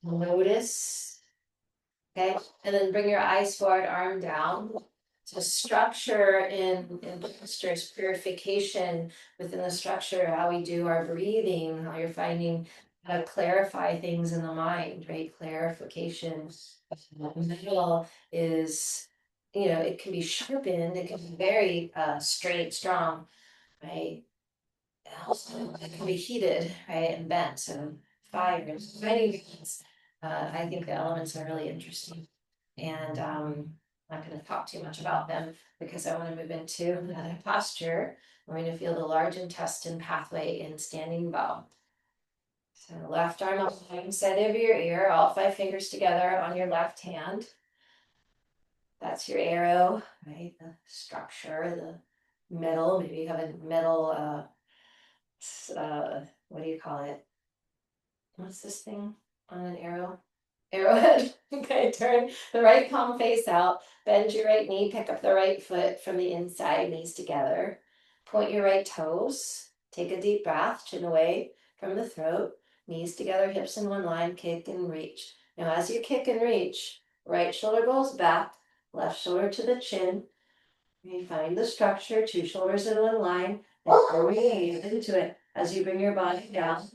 notice. Okay, and then bring your eyes forward, arm down. So structure in postures, purification within the structure, how we do our breathing, how you're finding how to clarify things in the mind, right? Clarification. Metal is, it can be sharpened, it can be very straight, strong, right? Also, it can be heated, right, and bent, so fire, many things. I think the elements are really interesting, and I'm not going to talk too much about them because I want to move into another posture. I'm going to feel the large intestine pathway in standing bow. So left arm up inside of your ear, all 5 fingers together on your left hand. That's your arrow, right? The structure, the middle. Maybe you have a middle, what do you call it? What's this thing on an arrow? Arrowhead. Okay, turn the right palm face out, bend your right knee, pick up the right foot from the inside, knees together. Point your right toes, take a deep breath, chin away from the throat, knees together, hips in one line, kick and reach. Now as you kick and reach, right shoulder goes back, left shoulder to the chin. You find the structure, 2 shoulders in one line, and breathe into it as you bring your body down.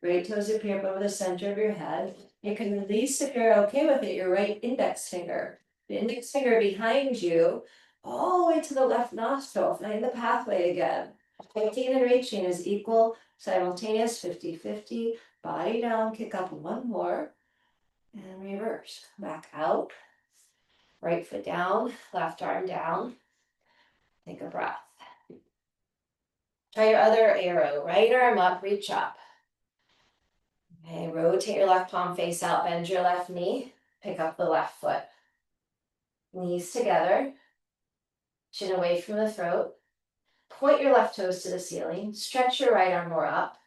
Great toes appear above the center of your head. You can release, if you're okay with it, your right index finger. The index finger behind you, all the way to the left nostril. Find the pathway again. Taking and reaching is equal, simultaneous, 50-50. Body down, kick up one more. And reverse. Back out. Right foot down, left arm down. Take a breath. Try your other arrow. Right arm up, reach up. Okay, rotate your left palm face out, bend your left knee, pick up the left foot. Knees together, chin away from the throat. Point your left toes to the ceiling, stretch your right arm more up.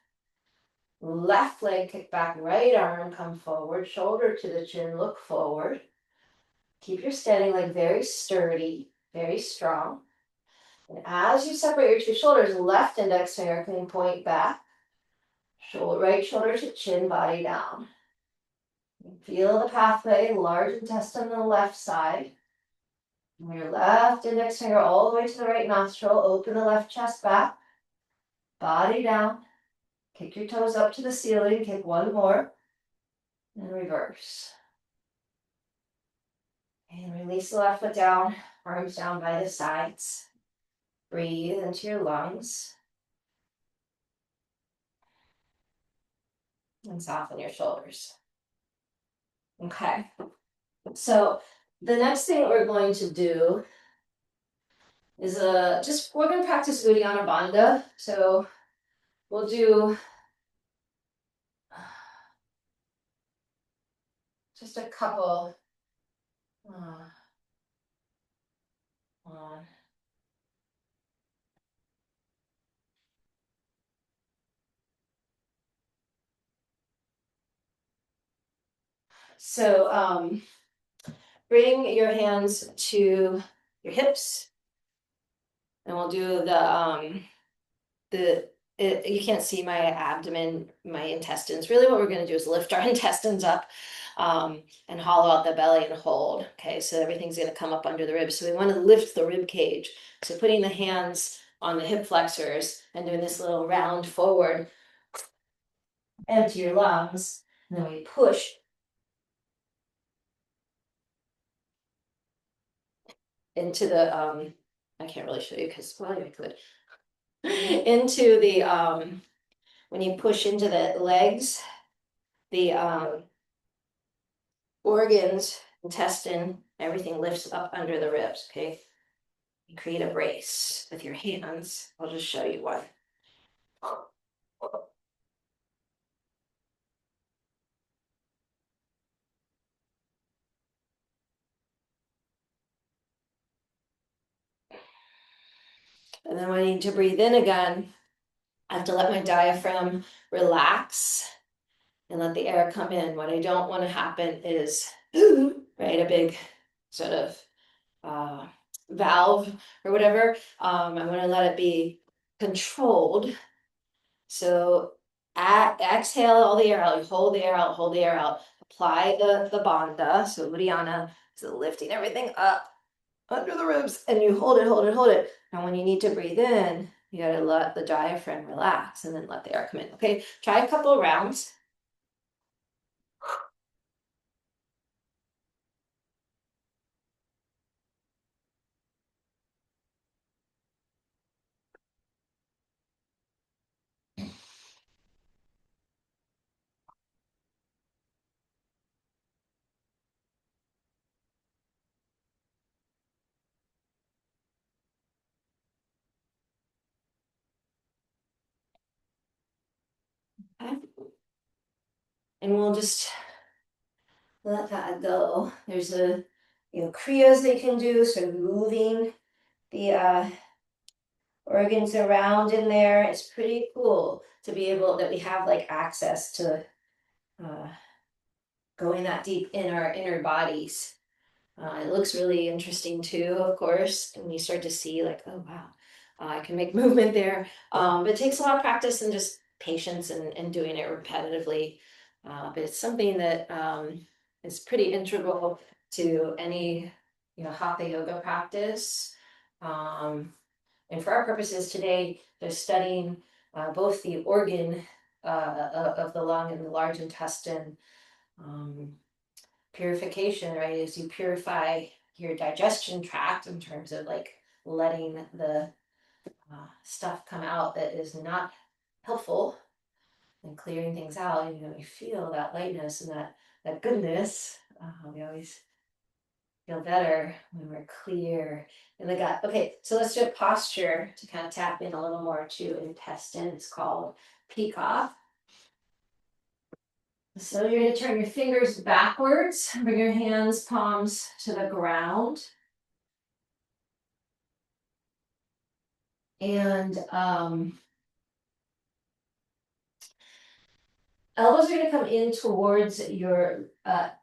Left leg kick back, right arm come forward, shoulder to the chin, look forward. Keep your standing leg very sturdy, very strong. And as you separate your two shoulders, left index finger can point back. Right shoulder to chin, body down. Feel the pathway, large intestine on the left side. Your left index finger all the way to the right nostril. Open the left chest back. Body down. Kick your toes up to the ceiling. Kick one more. And reverse. And release the left foot down. Arms down by the sides. Breathe into your lungs. And soften your shoulders. Okay. So the next thing we're going to do is we're going to practice Uddiyana Bandha. So we'll do just a couple. On. So bring your hands to your hips, and we'll do you can't see my abdomen, my intestines. Really what we're going to do is lift our intestines up and hollow out the belly and hold. Okay, so everything's going to come up under the ribs. So we want to lift the rib cage. So putting the hands on the hip flexors and doing this little round forward. Empty your lungs, and then we push into the I can't really show you because well I could into the when you push into the legs, the organs, intestine, everything lifts up under the ribs. Okay, you create a brace with your hands. I'll just show you one. And then when I need to breathe in again, I have to let my diaphragm relax and let the air come in. What I don't want to happen is, right, a big sort of valve or whatever. I want to let it be controlled. So exhale all the air out. You hold the air out, hold the air out. Apply the bandha. So Uddiyana is lifting everything up under the ribs, and you hold it, hold it, hold it. And when you need to breathe in, you gotta let the diaphragm relax and then let the air come in. Okay, try a couple of rounds. Okay. And we'll just let that go. There's kriyas they can do, so moving the organs around in there. It's pretty cool to be able that we have like access to going that deep in our inner bodies. It looks really interesting too, of course, and you start to see like, oh wow, I can make movement there. But it takes a lot of practice and just patience and doing it repetitively. But it's something that is pretty integral to any hatha yoga practice. And for our purposes today, they're studying both the organ of the lung and the large intestine. Purification, right, is you purify your digestion tract in terms of like letting the stuff come out that is not helpful and clearing things out. And you feel that lightness and that goodness. We always feel better when we're clear in the gut. Okay, so let's do a posture to kind of tap in a little more to intestine. It's called peacock. So you're going to turn your fingers backwards, bring your hands, palms to the ground. And elbows are going to come in towards your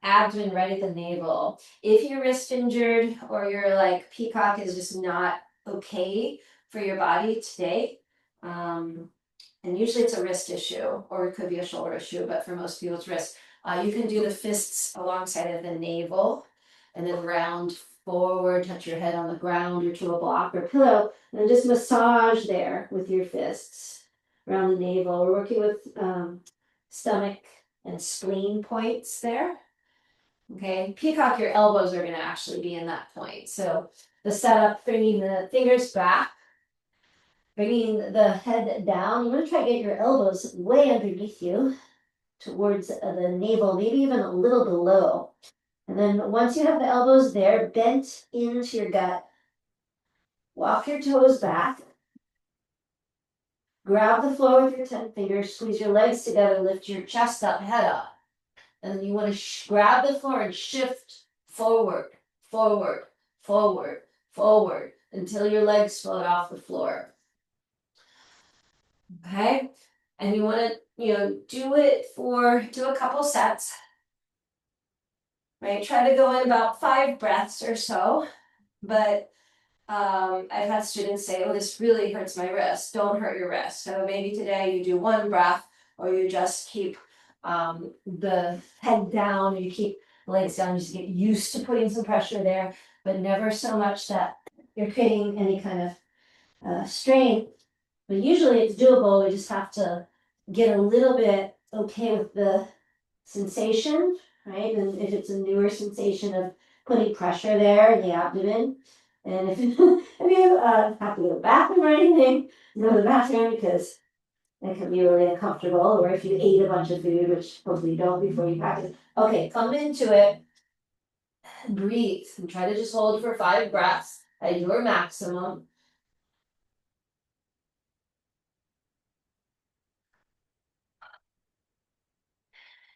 abdomen, right at the navel. If you're wrist injured or you're like peacock is just not okay for your body today, and usually it's a wrist issue or it could be a shoulder issue, but for most people it's wrist. You can do the fists alongside of the navel and then round forward, touch your head on the ground or to a block or pillow, and then just massage there with your fists around the navel. We're working with stomach and spleen points there. Okay, peacock, your elbows are going to actually be in that point. So the setup, bringing the fingers back, bringing the head down. You want to try to get your elbows way underneath you towards the navel, maybe even a little below. And then once you have the elbows there, bent into your gut, walk your toes back, grab the floor with your 10 fingers, squeeze your legs together, lift your chest up, head up. And then you want to grab the floor and shift forward, forward, forward, forward, until your legs float off the floor. Okay? And you want to, do a couple sets. Right? Try to go in about 5 breaths or so. But I've had students say, oh, this really hurts my wrist. Don't hurt your wrist. So maybe today you do 1 breath, or you just keep the head down, or you keep the legs down, just get used to putting some pressure there, but never so much that you're creating any kind of strain. But usually it's doable. We just have to get a little bit okay with the sensation, right? And if it's a newer sensation of putting pressure there in the abdomen, and if you have to go to the bathroom or anything, go to the bathroom because it can be really uncomfortable. Or if you ate a bunch of food, which hopefully you don't before you practice. Okay, come into it, breathe, and try to just hold for 5 breaths at your maximum.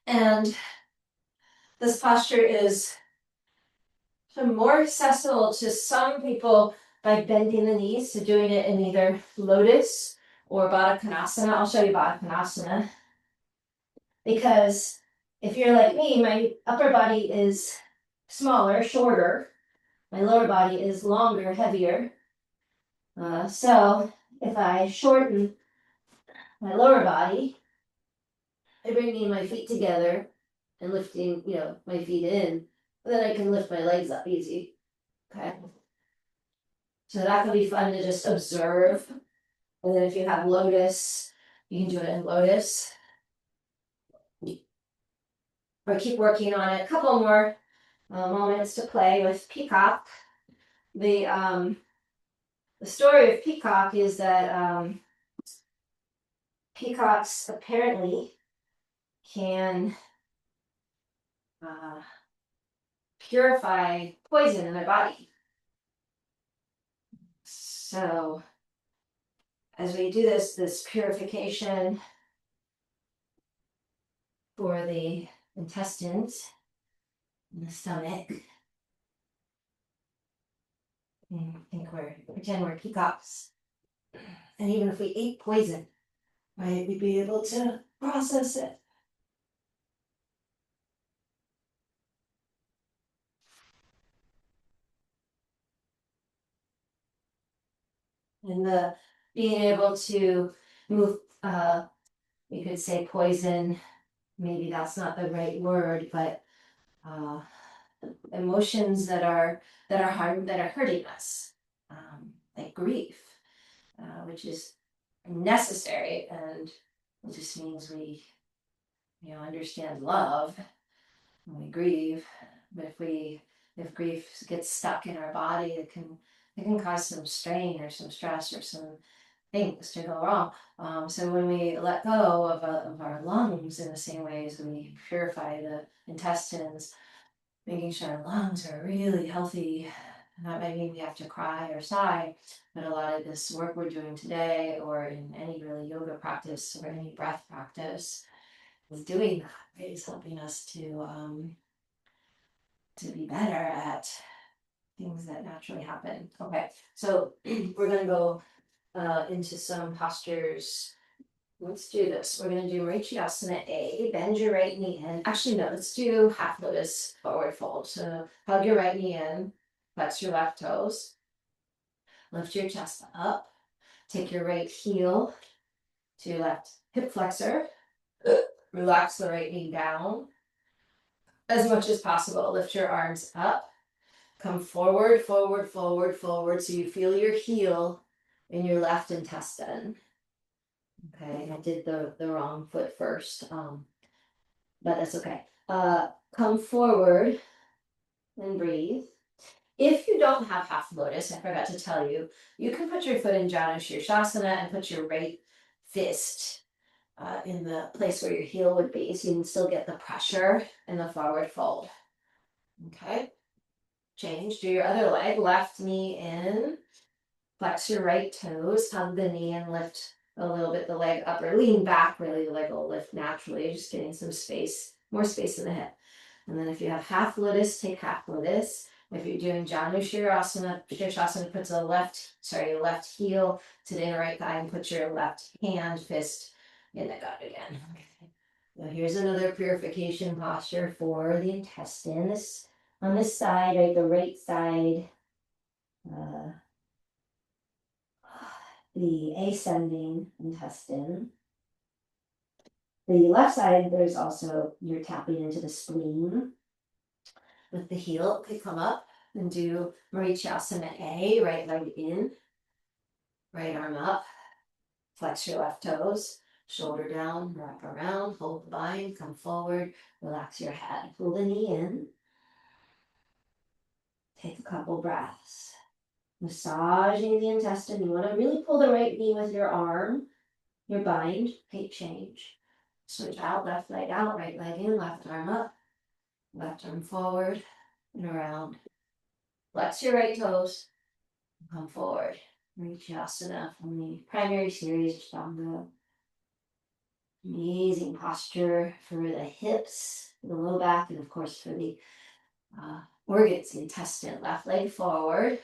And this posture is more accessible to some people by bending the knees, so doing it in either lotus or Baddha Konasana. I'll show you Baddha Konasana. Because if you're like me, my upper body is smaller, shorter. My lower body is longer, heavier. So if I shorten my lower body, I bring my feet together and lifting, my feet in, then I can lift my legs up easy. Okay. So that could be fun to just observe. And then if you have lotus, you can do it in lotus. Or keep working on it. A couple more moments to play with peacock. The story of peacock is that peacocks apparently can purify poison in their body. So as we do this purification for the intestines and the stomach, pretend we're peacocks. And even if we ate poison, right, we'd be able to process it. And the being able to move, we could say poison, maybe that's not the right word, but emotions that are hurting us, like grief, which is necessary and It just means we, understand love when we grieve. But if grief gets stuck in our body, it can cause some strain or some stress or some things to go wrong. So when we let go of our lungs in the same way as we purify the intestines, making sure our lungs are really healthy. That might mean we have to cry or sigh, but a lot of this work we're doing today, or in any really yoga practice or any breath practice, is doing that. Right? Is helping us to be better at things that naturally happen. Okay, so we're gonna go into some postures. Let's do this. We're going to do Marichiasana A. Bend your right knee in. Actually, no, let's do half lotus forward fold. So hug your right knee in, flex your left toes, lift your chest up, take your right heel to your left hip flexor, relax the right knee down as much as possible. Lift your arms up, come forward, forward, forward, forward, so you feel your heel in your left intestine. Okay, I did the wrong foot first. But that's okay. Come forward and breathe. If you don't have half lotus, I forgot to tell you, you can put your foot in Janu Shirshasana and put your right fist in the place where your heel would be, so you can still get the pressure in the forward fold. Okay, change. Do your other leg, left knee in, flex your right toes, hug the knee and lift a little bit the leg up, or lean back, really the leg will lift naturally, just getting some space, more space in the hip. And then if you have half lotus, take half lotus. If you're doing Janu Shirshasana, put the your left heel to the inner right thigh and put your left hand, fist in the gut again. Okay. So here's another purification posture for the intestine. This on this side, right, the right side, the ascending intestine. The left side, there's also, you're tapping into the spleen. With the heel, okay, come up and do Marichiasana A, right leg in, right arm up, flex your left toes, shoulder down, wrap around, hold the bind, come forward, relax your head, pull the knee in, take a couple breaths. Massaging the intestine, you want to really pull the right knee with your arm, your bind, take change. Switch out, left leg out, right leg in, left arm up, left arm forward and around. Flex your right toes, come forward. Marichiasana from the primary series, Ashtanga. Amazing posture for the hips, the low back, and of course for the organs, the intestine. Left leg forward.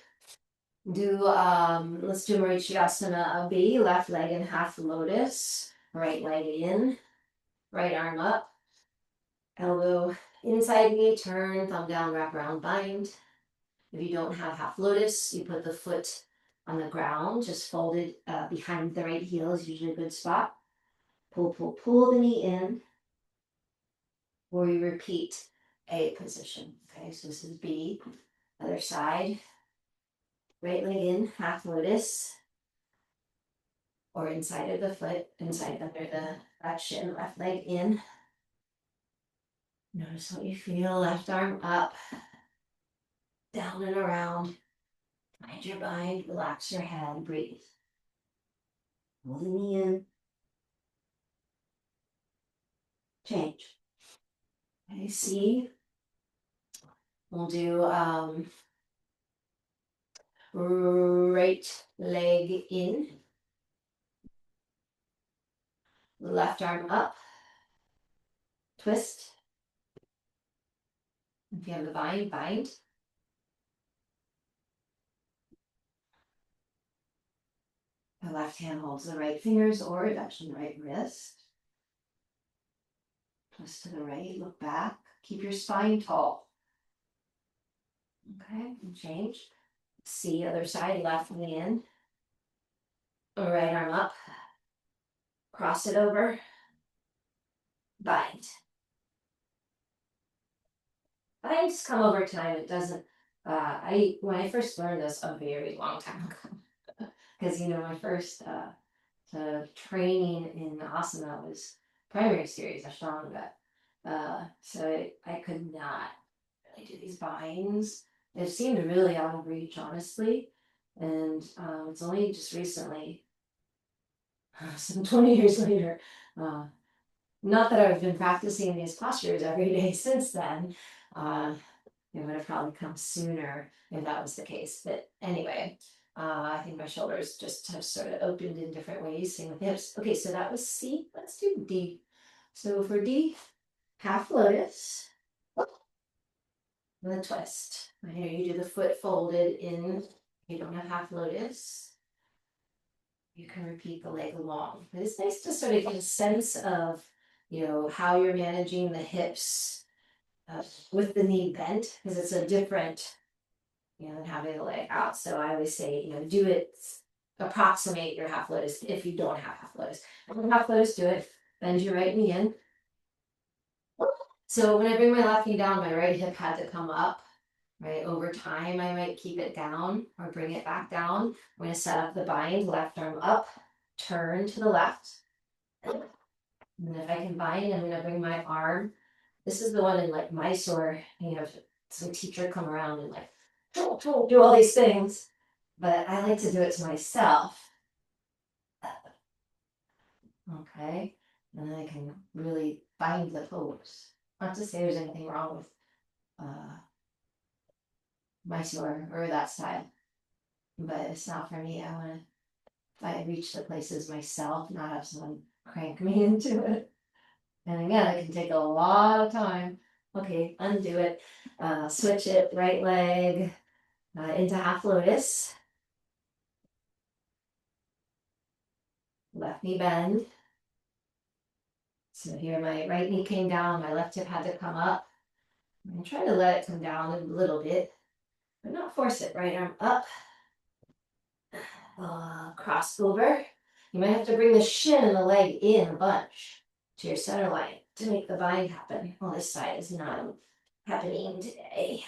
Let's do Marichiasana B, left leg in half lotus, right leg in, right arm up, elbow inside knee, turn, thumb down, wrap around, bind. If you don't have half lotus, you put the foot on the ground, just folded behind the right heel is usually a good spot. Pull, pull, pull the knee in, or you repeat A position. Okay, so this is B, other side. Right leg in, half lotus, or inside of the foot, inside under the shin, left leg in. Notice what you feel, left arm up, down and around. Find your bind, relax your head, breathe. Pull the knee in. Change. Okay, C. We'll do right leg in, left arm up, twist. If you have the bind, bind. The left hand holds the right fingers or actually the right wrist. Twist to the right, look back. Keep your spine tall. Okay, and change. See other side, left knee in. Right arm up. Cross it over. Bind. Binds come over time. It doesn't. When I first learned this a very long time ago, because my first So training in asana was primary series, Ashtanga. So I could not really do these binds. It seemed really out of reach, honestly. And it's only just recently, some 20 years later, uh, not that I've been practicing these postures every day since then. It would have probably come sooner if that was the case. But anyway, I think my shoulders just have sort of opened in different ways. Same with hips. Okay, so that was C. Let's do D. So for D, half lotus with a twist. Here you do the foot folded in. You don't have half lotus. You can repeat the leg long. But it's nice to sort of get a sense of, how you're managing the hips with the knee bent, because it's a different, than having the leg out. So I always say, do it, approximate your half lotus if you don't have half lotus. Half lotus, do it. Bend your right knee in. So when I bring my left knee down, my right hip had to come up. Right, over time, I might keep it down or bring it back down. I'm going to set up the bind, left arm up, turn to the left. And then if I can bind, I'm going to bring my arm. This is the one in like Mysore, some teacher come around and like, do all these things. But I like to do it to myself. Okay, and then I can really bind the pose. Not to say there's anything wrong with Mysore or that style, but it's not for me. I reach the places myself, not have someone crank me into it. And again, it can take a lot of time. Okay, undo it. Switch it, right leg into half lotus. Left knee bend. So here my right knee came down, my left hip had to come up. I'm going to try to let it come down a little bit, but not force it. Right arm up. Cross over. You might have to bring the shin and the leg in a bunch to your center line to make the bind happen. Well, this side is not happening today.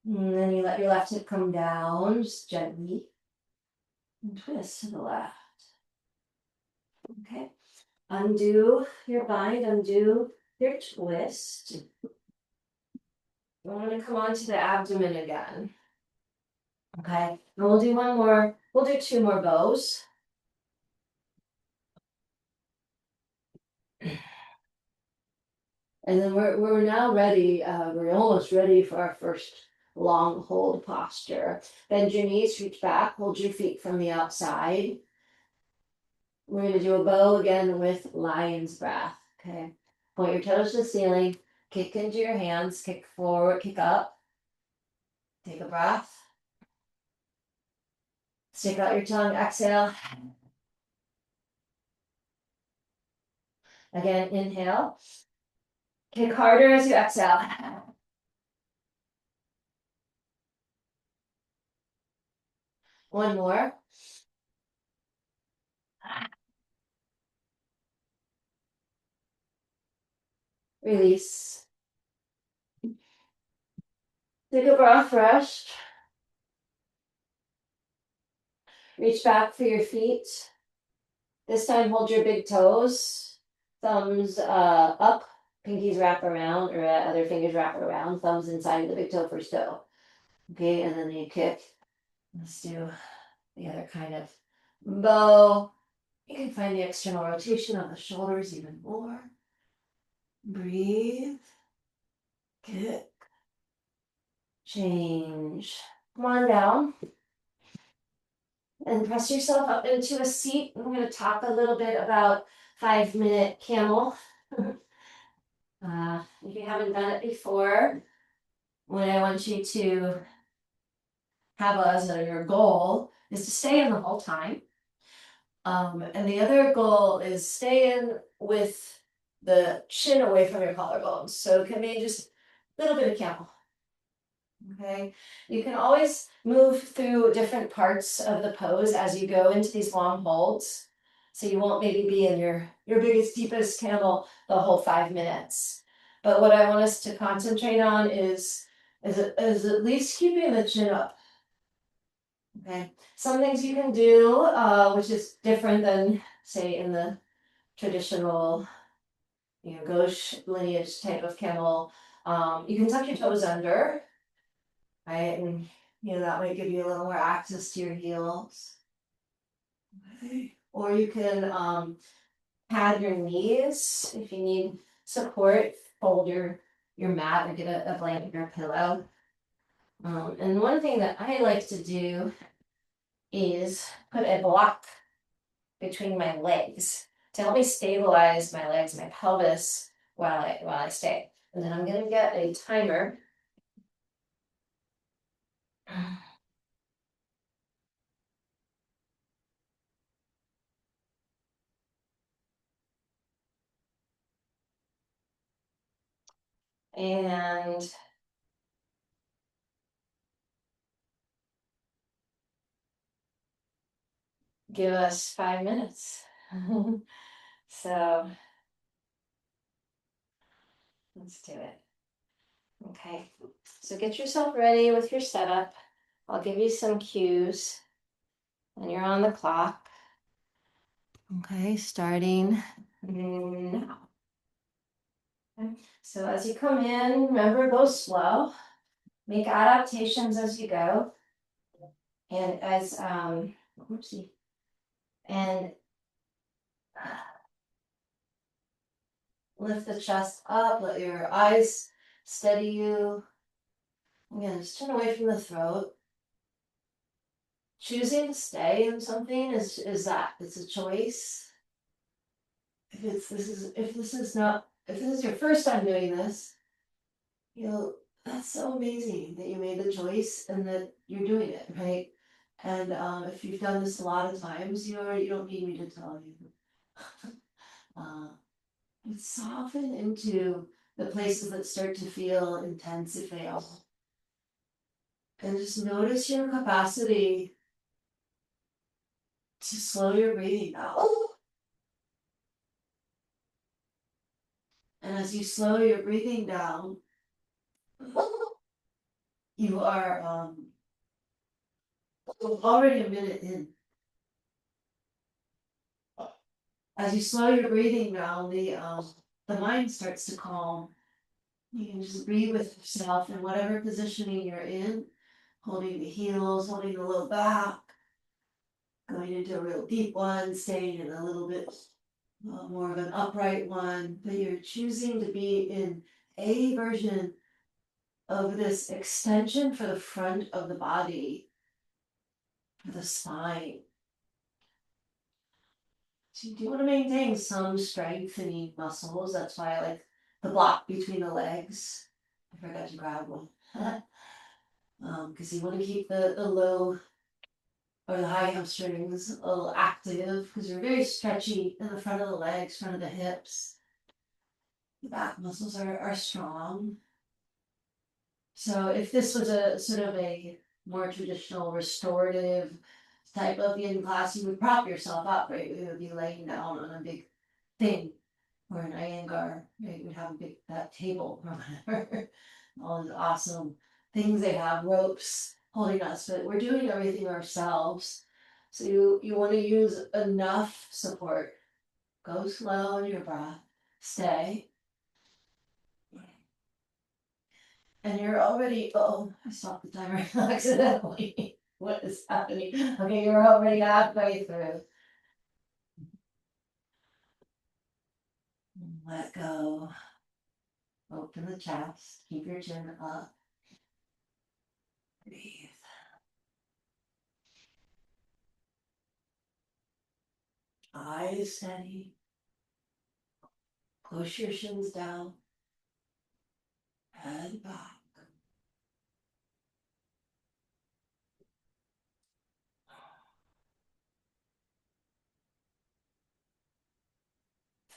And then you let your left hip come down, just gently, and twist to the left. Okay. Undo your bind, undo your twist. I want to come onto the abdomen again. Okay, and we'll do one more, we'll do 2 more bows. And then we're now ready, we're almost ready for our first long hold posture. Bend your knees, reach back, hold your feet from the outside. We're going to do a bow again with lion's breath. Okay, point your toes to the ceiling, kick into your hands, kick forward, kick up. Take a breath. Stick out your tongue, exhale. Again, inhale. Kick harder as you exhale. One more. Release. Take a breath, rest. Reach back for your feet. This time hold your big toes. Thumbs up, pinkies wrap around, or other fingers wrap around. Thumbs inside of the big toe, first toe. Okay, and then you kick. Let's do the other kind of bow. You can find the external rotation of the shoulders even more. Breathe. Kick. Change. Come on down. And press yourself up into a seat. I'm going to talk a little bit about 5-minute camel. If you haven't done it before, what I want you to have as your goal is to stay in the whole time. And the other goal is stay in with the chin away from your collarbones. So it can be just a little bit of camel. Okay, you can always move through different parts of the pose as you go into these long holds. So you won't maybe be in your biggest, deepest camel the whole 5 minutes. But what I want us to concentrate on is at least keeping the chin up. Okay, some things you can do, which is different than, say, in the traditional, gauche lineage type of camel. You can tuck your toes under, right? And that might give you a little more access to your heels. Okay. Or you can pad your knees if you need support. Fold your mat or get a blanket or a pillow. And one thing that I like to do is put a block between my legs to help me stabilize my legs, my pelvis while I stay. And then I'm gonna get a timer. And give us 5 minutes. So let's do it. Okay, so get yourself ready with your setup. I'll give you some cues and you're on the clock. Okay, starting now. Okay. So as you come in, remember, go slow. Make adaptations as you go. And as, whoopsie. And lift the chest up, let your eyes steady you. Again, just turn away from the throat. Choosing to stay in something is that it's a choice. If this is your first time doing this, that's so amazing that you made the choice and that you're doing it, right? And if you've done this a lot of times, you don't need me to tell you. uh, Soften into the places that start to feel intense if they are. And just notice your capacity to slow your breathing down. And as you slow your breathing down, you are already a minute in. As you slow your breathing down, the mind starts to calm. You can just breathe with yourself in whatever positioning you're in, holding the heels, holding the low back, going into a real deep one, staying in a little bit more of an upright one, but you're choosing to be in a version of this extension for the front of the body, for the spine. So you do want to maintain some strengthening muscles. That's why I like the block between the legs. I forgot to grab one. Because you want to keep the low or the high hamstrings a little active because you're very stretchy in the front of the legs, front of the hips. The back muscles are strong. So if this was a sort of a more traditional restorative type of yin class, you would prop yourself up, right? You would be laying down on a big thing, or an Iyengar, right? You'd have a big that table or whatever. All these awesome things they have, ropes holding us, but we're doing everything ourselves. So you want to use enough support. Go slow in your breath. Stay. And you're already, I stopped the timer accidentally. What is happening? Okay, you're already halfway through. Let go. Open the chest. Keep your chin up. Breathe. Eyes steady. Push your shins down. Head back.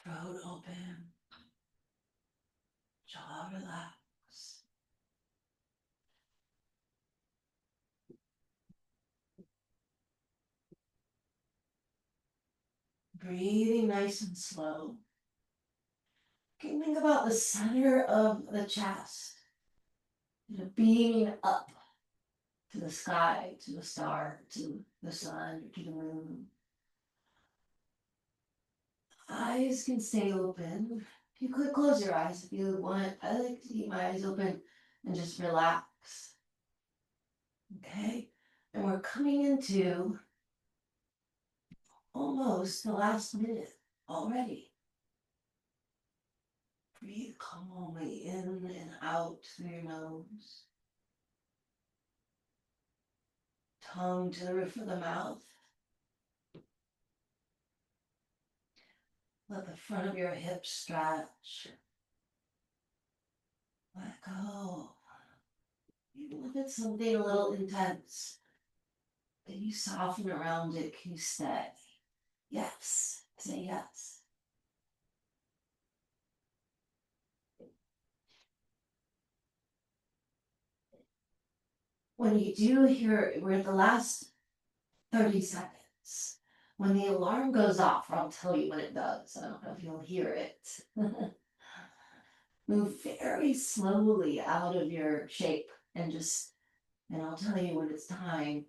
Throat open. Jaw relax. Breathing nice and slow. You can think about the center of the chest. Beaming up. to the sky, to the star, to the sun, to the moon. Eyes can stay open. You could close your eyes if you want. I like to keep my eyes open and just relax. Okay? And we're coming into almost the last minute already. Breathe calmly in and out through your nose. Tongue to the roof of the mouth. Let the front of your hips stretch. Let go. Even if it's something a little intense, can you soften around it? Can you stay? Yes. Say yes. When you do hear, we're at the last 30 seconds. When the alarm goes off, I'll tell you when it does. I don't know if you'll hear it. Move very slowly out of your shape and I'll tell you when it's time.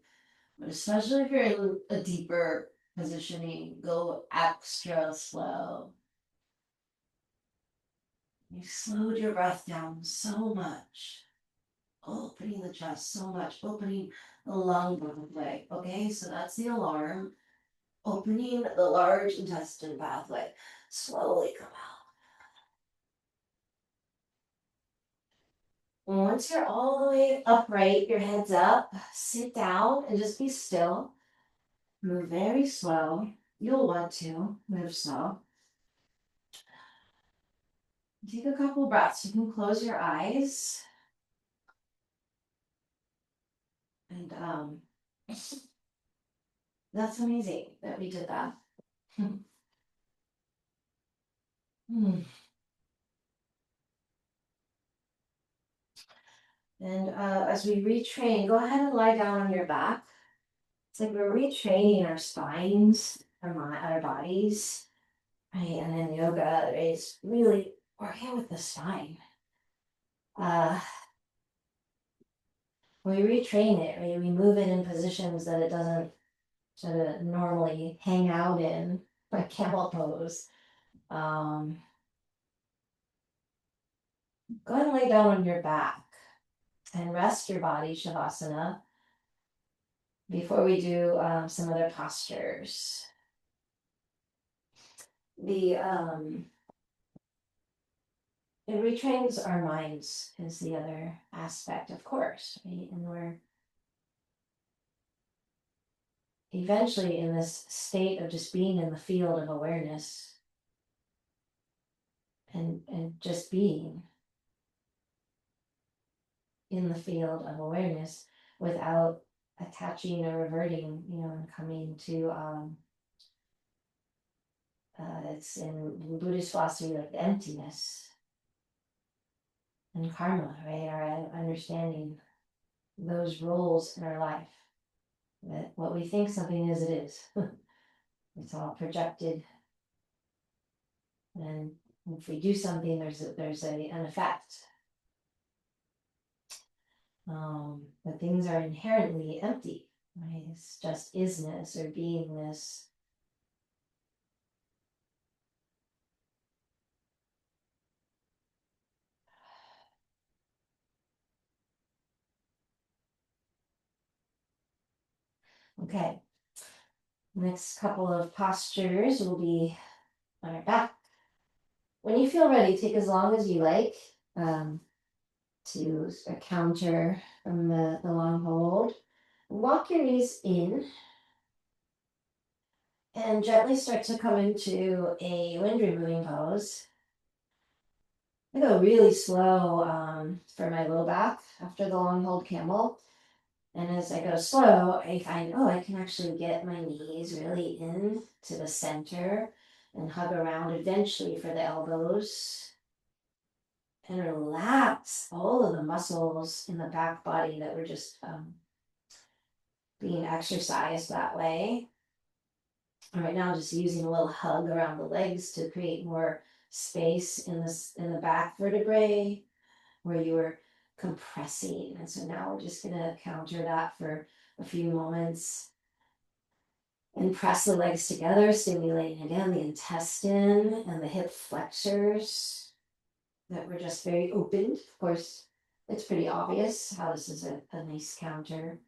But especially if you're in a deeper positioning, go extra slow. You slowed your breath down so much. Opening the chest so much, opening the lung pathway. Okay, so that's the alarm. Opening the large intestine pathway. Slowly come out. Once you're all the way upright, your head's up, sit down and just be still. Move very slow. You'll want to move slow. Take a couple breaths. You can close your eyes. And that's amazing that we did that. And as we retrain, go ahead and lie down on your back. It's like we're retraining our spines, our bodies, right? And in yoga, it's really working with the spine. We retrain it, right? We move it in positions that it doesn't sort of normally hang out in, like camel pose. Go ahead and lay down on your back and rest your body, Shavasana, before we do some other postures. It retrains our minds is the other aspect, of course, right? And we're eventually in this state of just being in the field of awareness and just being in the field of awareness without attaching or reverting, and coming to it's in Buddhist philosophy like emptiness and karma, right? Our understanding those roles in our life. That what we think something is, it is. It's all projected. And if we do something, there's an effect. But things are inherently empty, right? It's just isness or beingness. Okay. Next couple of postures will be on our back. When you feel ready, take as long as you like to counter from the long hold. Walk your knees in and gently start to come into a wind removing pose. I go really slow for my low back after the long hold camel. And as I go slow, I find, I can actually get my knees really in to the center and hug around eventually for the elbows. And relax all of the muscles in the back body that were just being exercised that way. And right now, just using a little hug around the legs to create more space in the back vertebrae, where you were compressing. And so now we're just gonna counter that for a few moments and press the legs together, stimulating again the intestine and the hip flexors that were just very opened. Of course, it's pretty obvious how this is a nice counter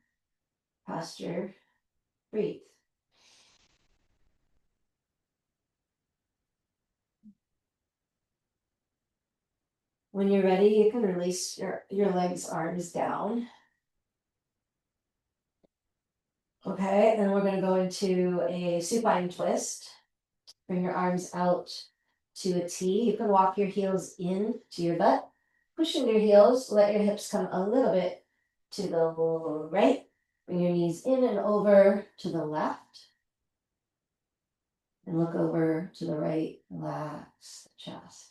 posture. Breathe. When you're ready, you can release your legs, arms down. Okay, then we're going to go into a supine twist. Bring your arms out to a T. You can walk your heels in to your butt. Push in your heels, let your hips come a little bit to the right. Bring your knees in and over to the left. And look over to the right. Relax the chest.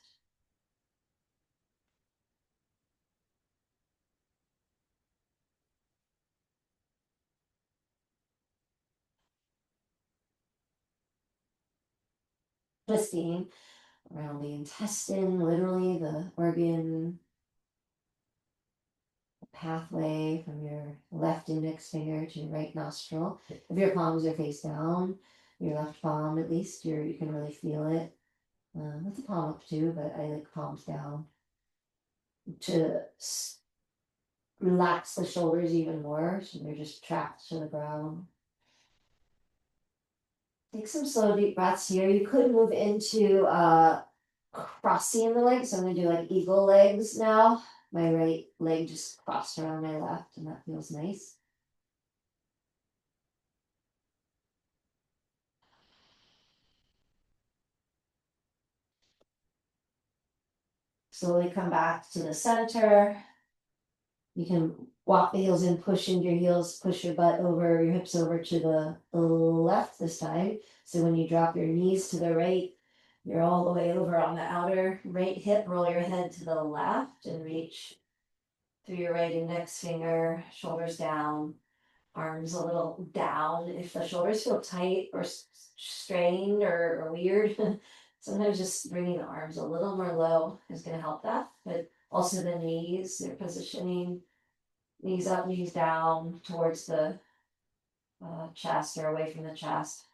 Twisting around the intestine, literally the organ pathway from your left index finger to your right nostril. If your palms are face down, your left palm at least, you can really feel it. With the palm up too, but I like palms down to relax the shoulders even more, so they're just trapped to the ground. Take some slow deep breaths here. You could move into crossing the legs. So I'm going to do like eagle legs now. My right leg just crossed around my left, and that feels nice. Slowly come back to the center. You can walk the heels in, push into your heels, push your butt over, your hips over to the left this time. So when you drop your knees to the right, you're all the way over on the outer right hip. Roll your head to the left and reach through your right index finger, shoulders down, arms a little down. If the shoulders feel tight or strained or weird, sometimes just bringing the arms a little more low is going to help that. But also the knees, they're positioning knees up, knees down towards the chest or away from the chest.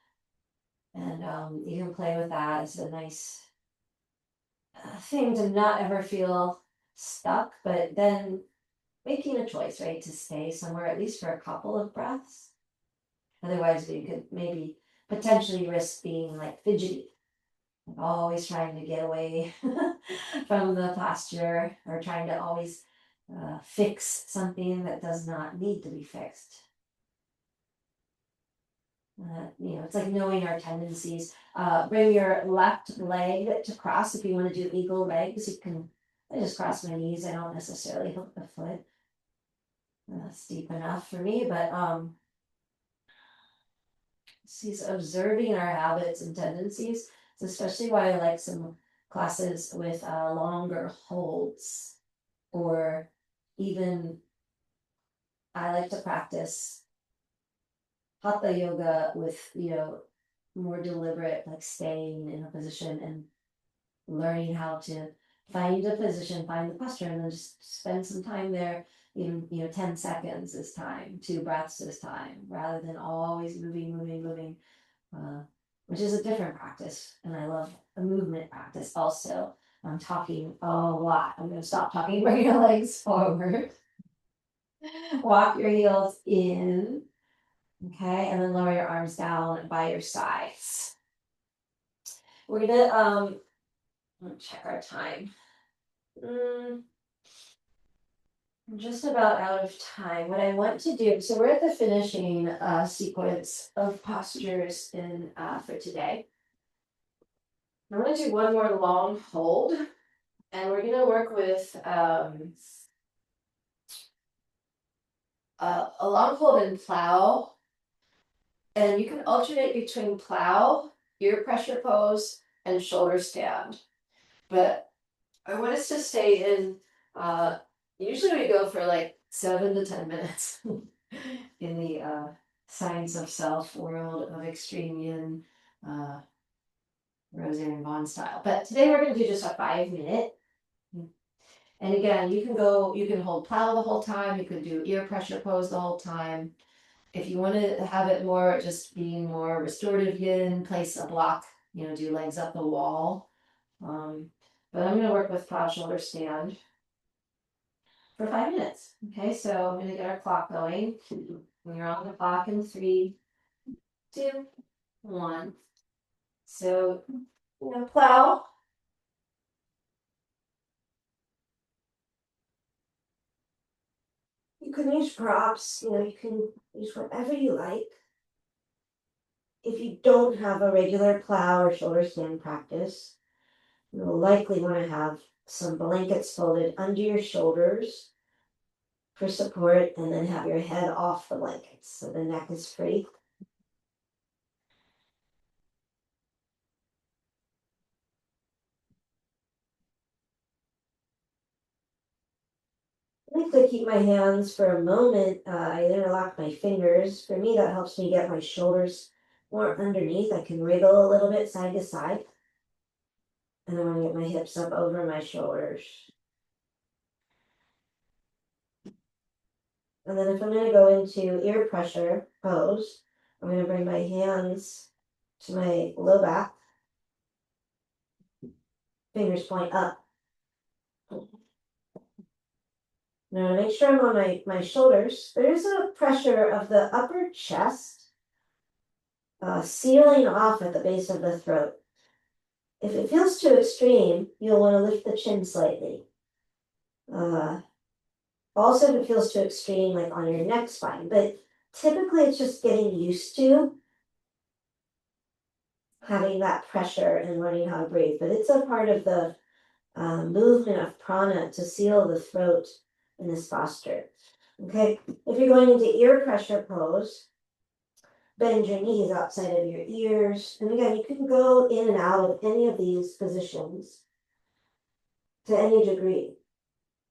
And you can play with that. It's a nice thing to not ever feel stuck, but then making a choice, right, to stay somewhere at least for a couple of breaths. Otherwise, we could maybe potentially risk being like fidgety, like always trying to get away from the posture or trying to always fix something that does not need to be fixed. It's like knowing our tendencies. Bring your left leg to cross. If you want to do eagle legs, you can. I just cross my knees. I don't necessarily hook the foot. That's deep enough for me, but she's observing our habits and tendencies. It's especially why I like some classes with longer holds, or even I like to practice hatha yoga with more deliberate, like staying in a position and learning how to find a position, find the posture, and then just spend some time there. Even 10 seconds is time, 2 breaths is time, rather than always moving, which is a different practice. And I love a movement practice also. I'm talking a lot. I'm going to stop talking. Bring your legs forward. Walk your heels in. Okay, and then lower your arms down by your sides. We're gonna check our time. I'm just about out of time. What I want to do, so we're at the finishing sequence of postures in for today. I'm going to do one more long hold, and we're going to work with a long hold and plow. And you can alternate between plow, ear pressure pose, and shoulder stand. But I want us to stay in, usually we go for like 7 to 10 minutes in the Science of Self world of extreme yin, Rosarian Bond style. But today we're going to do just a 5 minute. And again, you can hold plow the whole time, you can do ear pressure pose the whole time. If you want to have it more just being more restorative yin, place a block, do legs up the wall. But I'm going to work with plow shoulder stand for 5 minutes. Okay, so I'm going to get our clock going. We're on the clock in 3, 2, 1. So, plow. You can use props, you can use whatever you like. If you don't have a regular plow or shoulder stand practice, you'll likely want to have some blankets folded under your shoulders for support, and then have your head off the blankets so the neck is free. I like to keep my hands for a moment. I interlock my fingers. For me, that helps me get my shoulders more underneath. I can wriggle a little bit side to side. And I want to get my hips up over my shoulders. And then if I'm going to go into ear pressure pose, I'm going to bring my hands to my low back. Fingers point up. Now to make sure I'm on my shoulders, there's a pressure of the upper chest sealing off at the base of the throat. If it feels too extreme, you'll want to lift the chin slightly. Also, if it feels too extreme, like on your neck spine, but typically it's just getting used to having that pressure and learning how to breathe. But it's a part of the movement of prana to seal the throat in this posture. Okay, if you're going into ear pressure pose, bend your knees outside of your ears. And again, you can go in and out of any of these positions to any degree.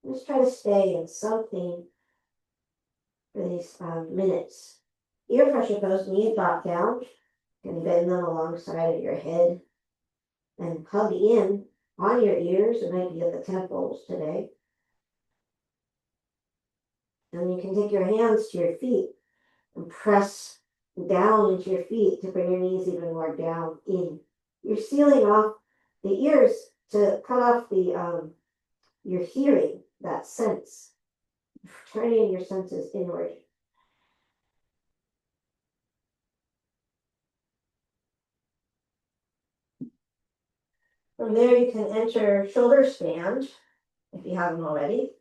Just try to stay in something for these minutes. Ear pressure pose, knees drop down. You can bend them alongside of your head and hug in on your ears. It might be at the temples today. And you can take your hands to your feet and press down into your feet to bring your knees even more down in. You're sealing off the ears to cut off the your hearing, that sense, turning your senses inward. From there, you can enter shoulder stand if you haven't already,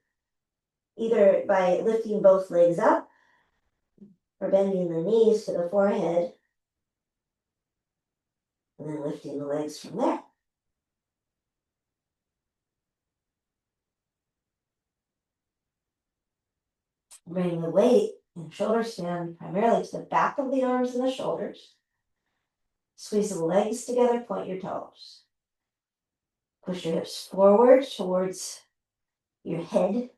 either by lifting both legs up or bending the knees to the forehead and then lifting the legs from there. Bring the weight in shoulder stand primarily to the back of the arms and the shoulders. Squeeze the legs together, point your toes. Push your hips forward towards your head.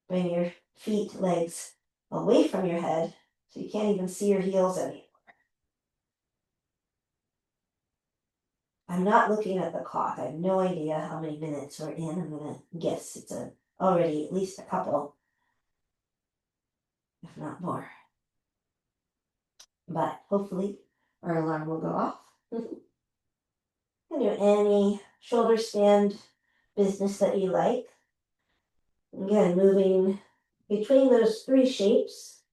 Bring your feet, legs away from your head so you can't even see your heels anymore. I'm not looking at the clock. I have no idea how many minutes we're in. I'm going to guess it's already at least a couple, if not more. But hopefully our alarm will go off. You can do any shoulder stand business that you like. Again, moving between those 3 shapes: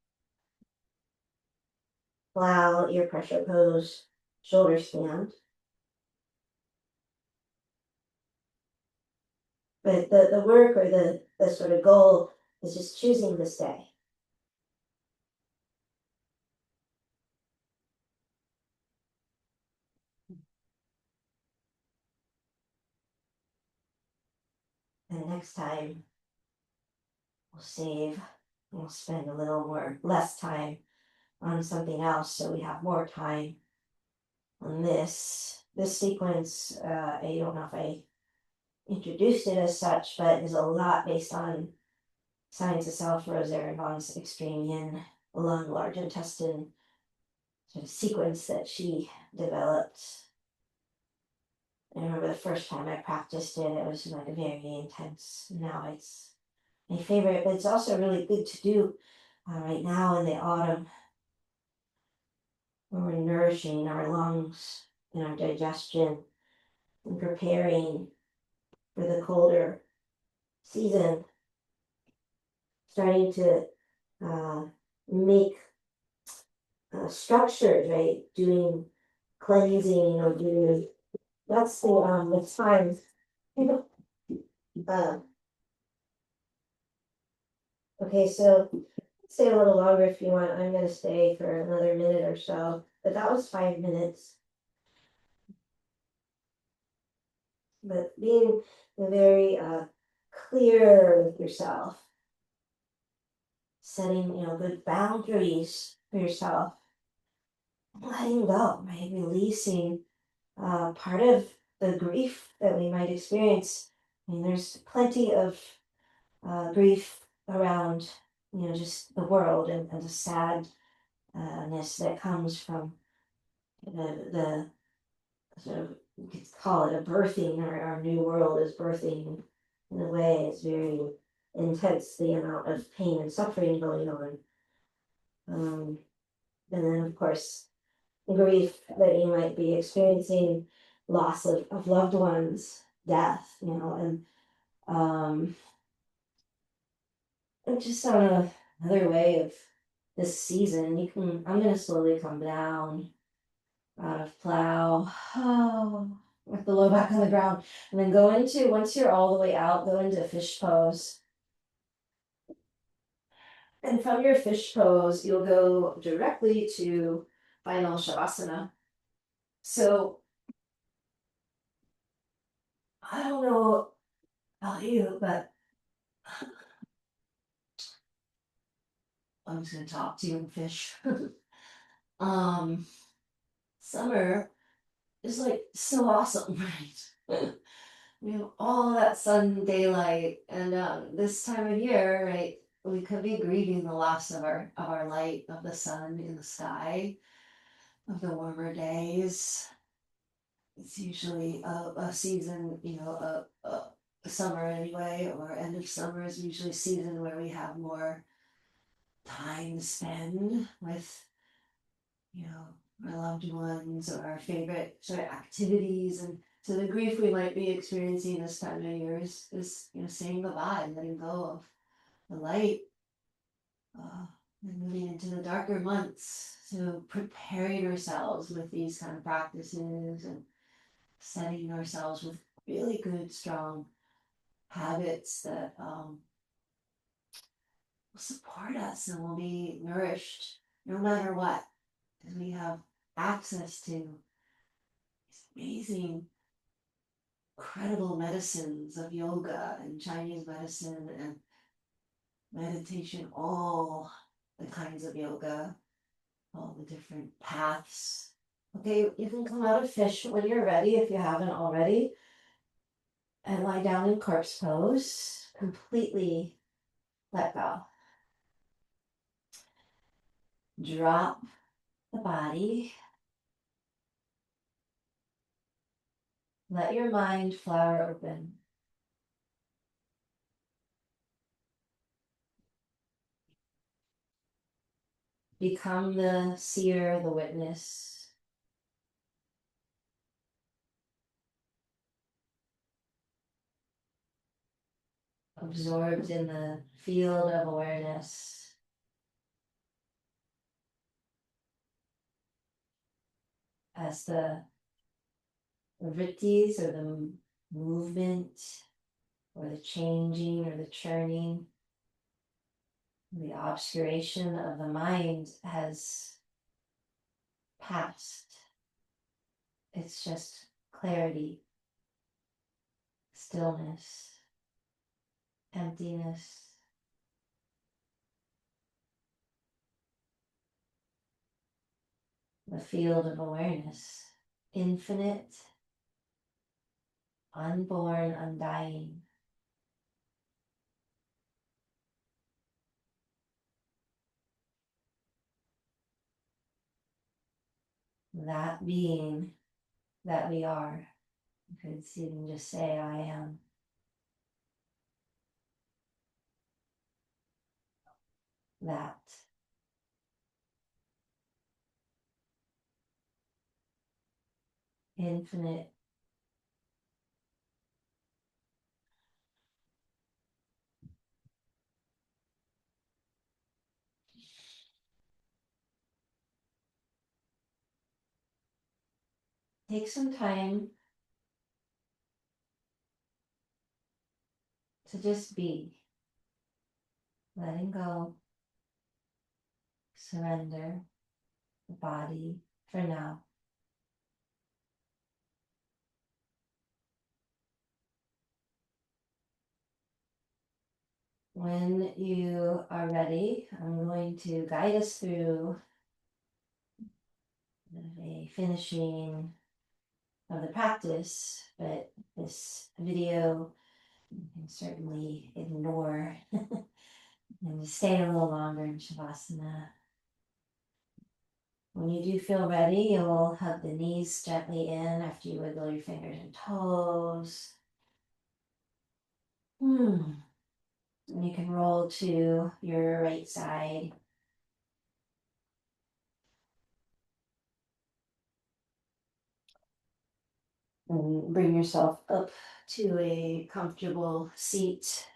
plow, ear pressure pose, shoulder stand. But the work or the sort of goal is just choosing to stay. And next time we'll spend a little less time on something else so we have more time on this sequence. I don't know if I introduced it as such, but is a lot based on Science of Self, Rose Ehrenbaum's Extreme Yin, lung, large intestine sort of sequence that she developed. I remember the first time I practiced it, it was like very intense. Now it's my favorite, but it's also really good to do right now in the autumn when we're nourishing our lungs and our digestion and preparing for the colder season, starting to uh, make structured, right? Doing cleansing or doing that's the time. Uh, okay, so stay a little longer if you want. I'm gonna stay for another minute or so, but that was 5 minutes. But being very clear with yourself, setting good boundaries for yourself, letting go, right? Releasing part of the grief that we might experience. I mean, there's plenty of grief around, just the world and the sadness that comes from the sort of, you could call it a birthing, or our new world is birthing in a way. It's very intense, the amount of pain and suffering going on. And then, of course, the grief that you might be experiencing, loss of loved ones, death, and just on another way of this season, I'm going to slowly come down out of plow, with the low back on the ground, and then go into, once you're all the way out, go into fish pose. And from your fish pose, you'll go directly to final shavasana. So I don't know about you, but I'm just gonna talk to you in fish. um, Summer is like so awesome, right? We have all that sun, daylight, and this time of year, right? We could be grieving the loss of our light, of the sun in the sky, of the warmer days. It's usually a season, a summer anyway, or end of summer is usually a season where we have more time to spend with, our loved ones or our favorite sort of activities. And so the grief we might be experiencing this time of year is saying goodbye, letting go of the light, and moving into the darker months. So preparing ourselves with these kind of practices and setting ourselves with really good, strong habits that will support us and will be nourished no matter what, because we have access to these amazing, incredible medicines of yoga and Chinese medicine and meditation, all the kinds of yoga, all the different paths. Okay, you can come out of fish when you're ready, if you haven't already, and lie down in corpse pose, completely let go. Drop the body. Let your mind flower open. Become the seer, the witness. Absorbed in the field of awareness. As the vrittis, or the movement, or the changing, or the churning, the obscuration of the mind has passed. It's just clarity, stillness, emptiness. The field of awareness, infinite, unborn, undying. That being that we are. You could even just say, I am that. Infinite. Take some time to just be, letting go, surrender the body for now. When you are ready, I'm going to guide us through a finishing of the practice, but this video you can certainly ignore and just stay a little longer in Shavasana. When you do feel ready, you'll hug the knees gently in after you wiggle your fingers and toes. And you can roll to your right side. And bring yourself up to a comfortable seat.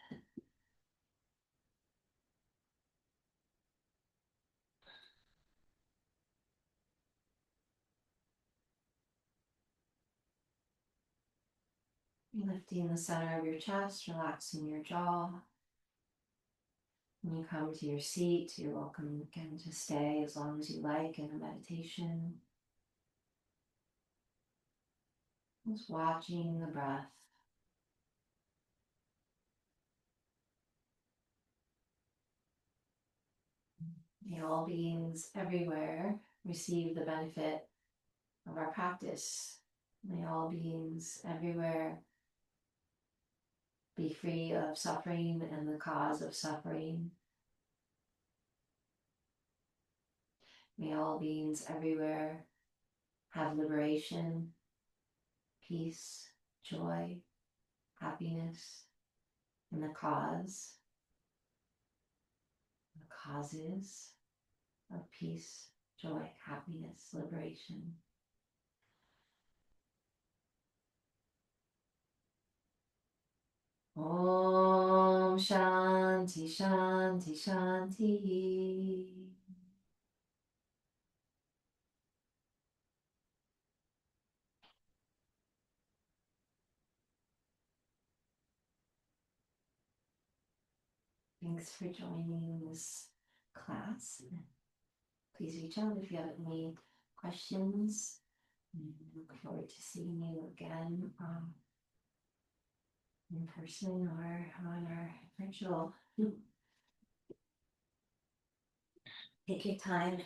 Lifting the center of your chest, relaxing your jaw. When you come to your seat, you're welcome again to stay as long as you like in a meditation. Just watching the breath. May all beings everywhere receive the benefit of our practice. May all beings everywhere be free of suffering and the cause of suffering. May all beings everywhere have liberation, peace, joy, happiness, and the causes of peace, joy, happiness, liberation. Om Shanti Shanti Shanti. Thanks for joining this class. Please reach out if you have any questions. Look forward to seeing you again in person or on our virtual. Take your time.